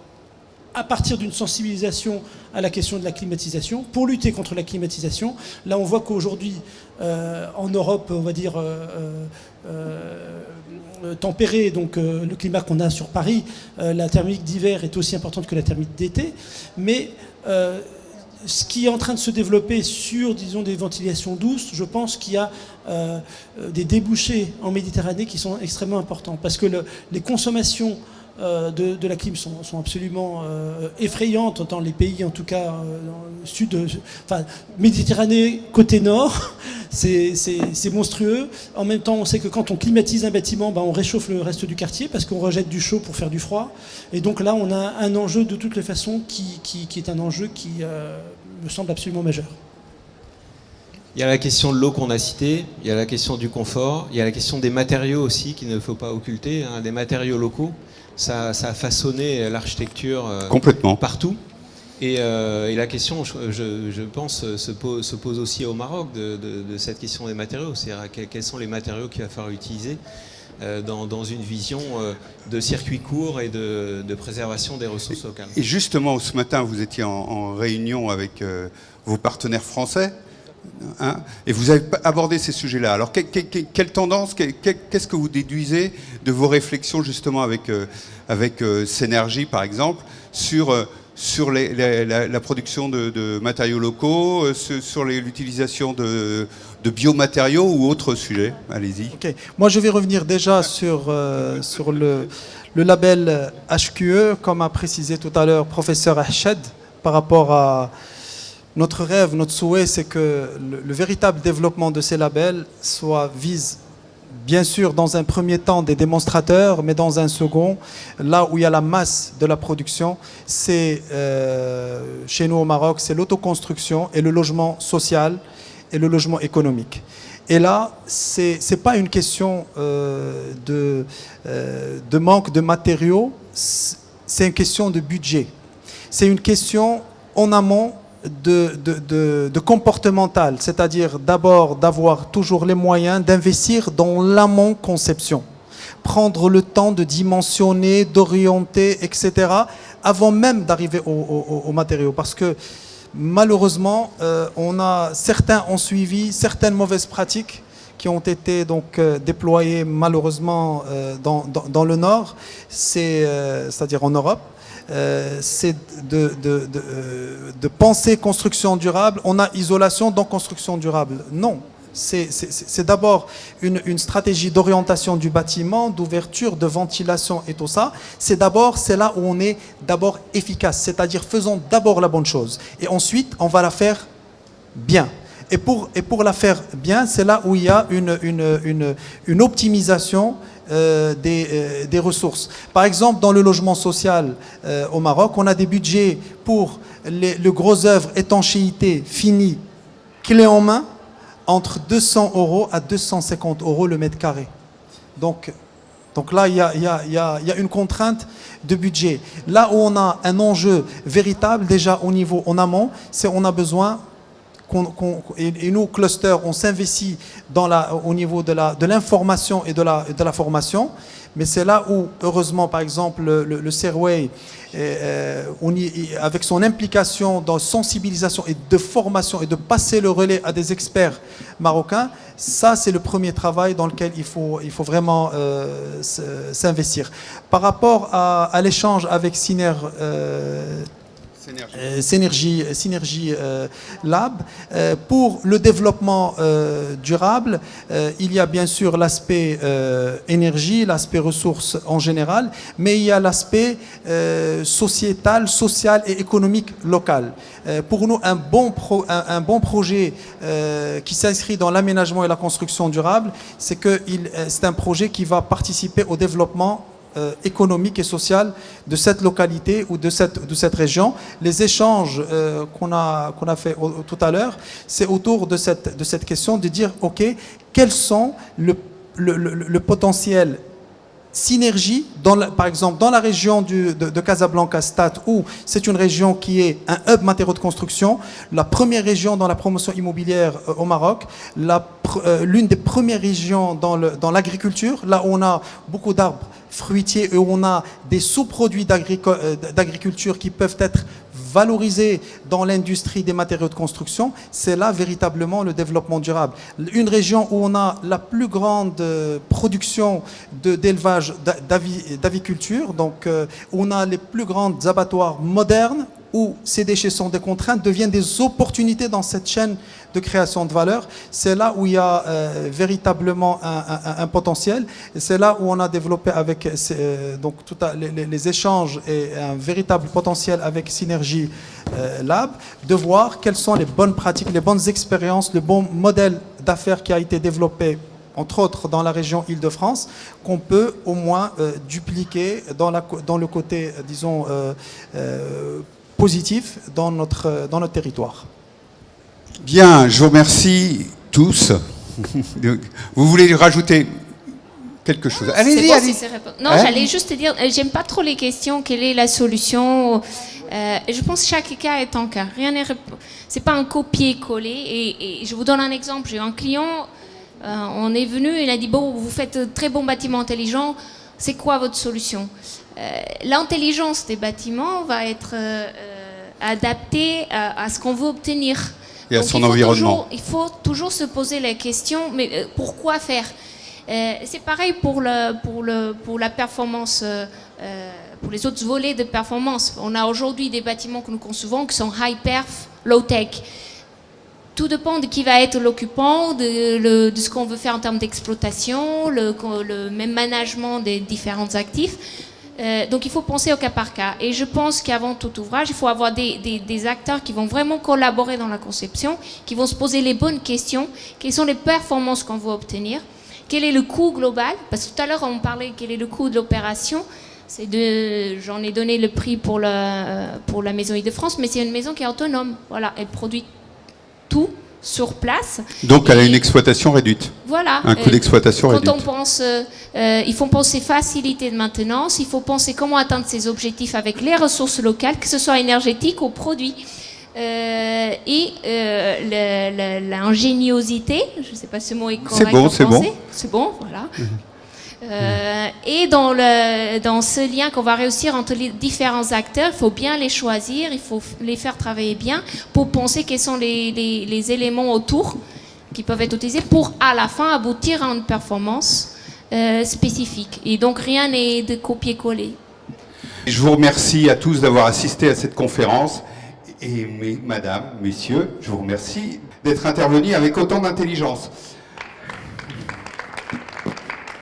D: à partir d'une sensibilisation à la question de la climatisation, pour lutter contre la climatisation. Là, on voit qu'aujourd'hui, en Europe, on va dire tempéré, donc le climat qu'on a sur Paris, la thermique d'hiver est aussi importante que la thermique d'été, mais ce qui est en train de se développer sur, disons, des ventilations douces, je pense qu'il y a des débouchés en Méditerranée qui sont extrêmement importants, parce que les consommations de la clim sont absolument effrayantes dans les pays, en tout cas Méditerranée côté nord, c'est monstrueux. En même temps, on sait que quand on climatise un bâtiment, on réchauffe le reste du quartier parce qu'on rejette du chaud pour faire du froid. Et donc là, on a un enjeu de toutes les façons qui est un enjeu qui me semble absolument majeur.
H: Il y a la question de l'eau qu'on a citée, il y a la question du confort, il y a la question des matériaux aussi qu'il ne faut pas occulter, des matériaux locaux. Ça a façonné l'architecture
A: complètement
H: partout. Et la question, je pense, se pose aussi au Maroc de cette question des matériaux. C'est-à-dire quels sont les matériaux qu'il va falloir utiliser dans une vision de circuit court et de préservation des ressources locales.
A: Et justement, ce matin, vous étiez en réunion avec vos partenaires français. Et vous avez abordé ces sujets-là. Alors, quelle tendance, qu'est-ce que vous déduisez de vos réflexions justement avec Synergie, par exemple, sur la production de matériaux locaux, sur l'utilisation de biomatériaux ou autres sujets? Allez-y.
C: Okay. Moi, je vais revenir déjà sur le label HQE, comme a précisé tout à l'heure professeur Ahched, par rapport à notre rêve, notre souhait, c'est que le véritable développement de ces labels vise, bien sûr, dans un premier temps, des démonstrateurs, mais dans un second, là où il y a la masse de la production, c'est, chez nous au Maroc, c'est l'autoconstruction et le logement social et le logement économique. Et là, c'est pas une question de manque de matériaux, c'est une question de budget. C'est une question en amont de comportemental, c'est-à-dire d'abord d'avoir toujours les moyens d'investir dans l'amont conception, prendre le temps de dimensionner, d'orienter, etc., avant même d'arriver aux matériaux, parce que malheureusement, certains ont suivi certaines mauvaises pratiques qui ont été donc déployées malheureusement dans le Nord, c'est-à-dire en Europe. C'est de penser construction durable. On a isolation dans construction durable. Non, c'est d'abord une stratégie d'orientation du bâtiment, d'ouverture, de ventilation et tout ça. C'est là où on est d'abord efficace, c'est-à-dire faisons d'abord la bonne chose et ensuite on va la faire bien. Et pour la faire bien, c'est là où il y a une optimisation des ressources. Par exemple, dans le logement social au Maroc, on a des budgets pour le gros œuvre étanchéité fini, clé en main, entre 200 € à 250 € le mètre carré. Donc là, il y a une contrainte de budget. Là où on a un enjeu véritable, déjà au niveau en amont, c'est on a besoin et nous, cluster, on s'investit au niveau de l'information et de la formation, mais c'est là où, heureusement, par exemple, le Serway, avec son implication dans sensibilisation et de formation et de passer le relais à des experts marocains, ça, c'est le premier travail dans lequel il faut vraiment s'investir. Par rapport à l'échange avec Synergie Lab. Pour le développement durable, il y a bien sûr l'aspect énergie, l'aspect ressources en général, mais il y a l'aspect sociétal, social et économique local. Pour nous, un bon projet qui s'inscrit dans l'aménagement et la construction durable, c'est un projet qui va participer au développement économique et social de cette localité ou de cette région. Les échanges qu'on a fait tout à l'heure, c'est autour de cette question de dire, OK, quels sont le potentiel synergie, par exemple dans la région de Casablanca-Stade, où c'est une région qui est un hub matériaux de construction, la première région dans la promotion immobilière au Maroc, l'une des premières régions dans l'agriculture, là où on a beaucoup d'arbres fruitiers et où on a des sous-produits d'agriculture qui peuvent être valorisés dans l'industrie des matériaux de construction, c'est là véritablement le développement durable. Une région où on a la plus grande production d'élevage d'aviculture, donc où on a les plus grandes abattoirs modernes, où ces déchets sont des contraintes, deviennent des opportunités dans cette chaîne de création de valeur. C'est là où il y a véritablement un potentiel. Et c'est là où on a développé avec donc les échanges et un véritable potentiel avec Synergie Lab, de voir quelles sont les bonnes pratiques, les bonnes expériences, le bon modèle d'affaires qui a été développé entre autres dans la région Île-de-France, qu'on peut au moins dupliquer dans le côté, disons, positif dans notre territoire.
A: Bien, je vous remercie tous. Vous voulez rajouter quelque chose? Allez-y, allez-y.
F: Non, j'allais juste te dire, j'aime pas trop les questions, quelle est la solution. Je pense que chaque cas est un cas. Rien n'est, c'est pas un copier-coller. Et je vous donne un exemple. J'ai un client, on est venu, il a dit, bon, vous faites de très bons bâtiments intelligents, c'est quoi votre solution? L'intelligence des bâtiments va être adaptée à ce qu'on veut obtenir.
A: Et à son environnement.
F: Il faut toujours se poser la question, mais pourquoi faire? C'est pareil pour la performance, pour les autres volets de performance. On a aujourd'hui des bâtiments que nous concevons qui sont high perf, low tech. Tout dépend de qui va être l'occupant, de ce qu'on veut faire en termes d'exploitation, le même management des différents actifs. Donc il faut penser au cas par cas. Et je pense qu'avant tout ouvrage, il faut avoir des acteurs qui vont vraiment collaborer dans la conception, qui vont se poser les bonnes questions. Quelles sont les performances qu'on veut obtenir? Quel est le coût global? Parce que tout à l'heure, on parlait quel est le coût de l'opération. J'en ai donné le prix pour la maison Île-de-France, mais c'est une maison qui est autonome. Voilà, elle produit tout sur place.
A: Donc elle a une exploitation réduite.
F: Voilà.
A: Un coût d'exploitation réduit.
F: Quand on pense, il faut penser facilité de maintenance, il faut penser comment atteindre ses objectifs avec les ressources locales, que ce soit énergétique ou produit. Et l'ingéniosité, je ne sais pas si ce mot est correct en français. C'est bon, voilà. Et dans ce lien qu'on va réussir entre les différents acteurs, il faut bien les choisir, il faut les faire travailler bien pour penser quels sont les éléments autour qui peuvent être utilisés pour à la fin aboutir à une performance spécifique. Et donc rien n'est de copier-coller.
A: Je vous remercie à tous d'avoir assisté à cette conférence. Et mesdames, messieurs, je vous remercie d'être intervenus avec autant d'intelligence.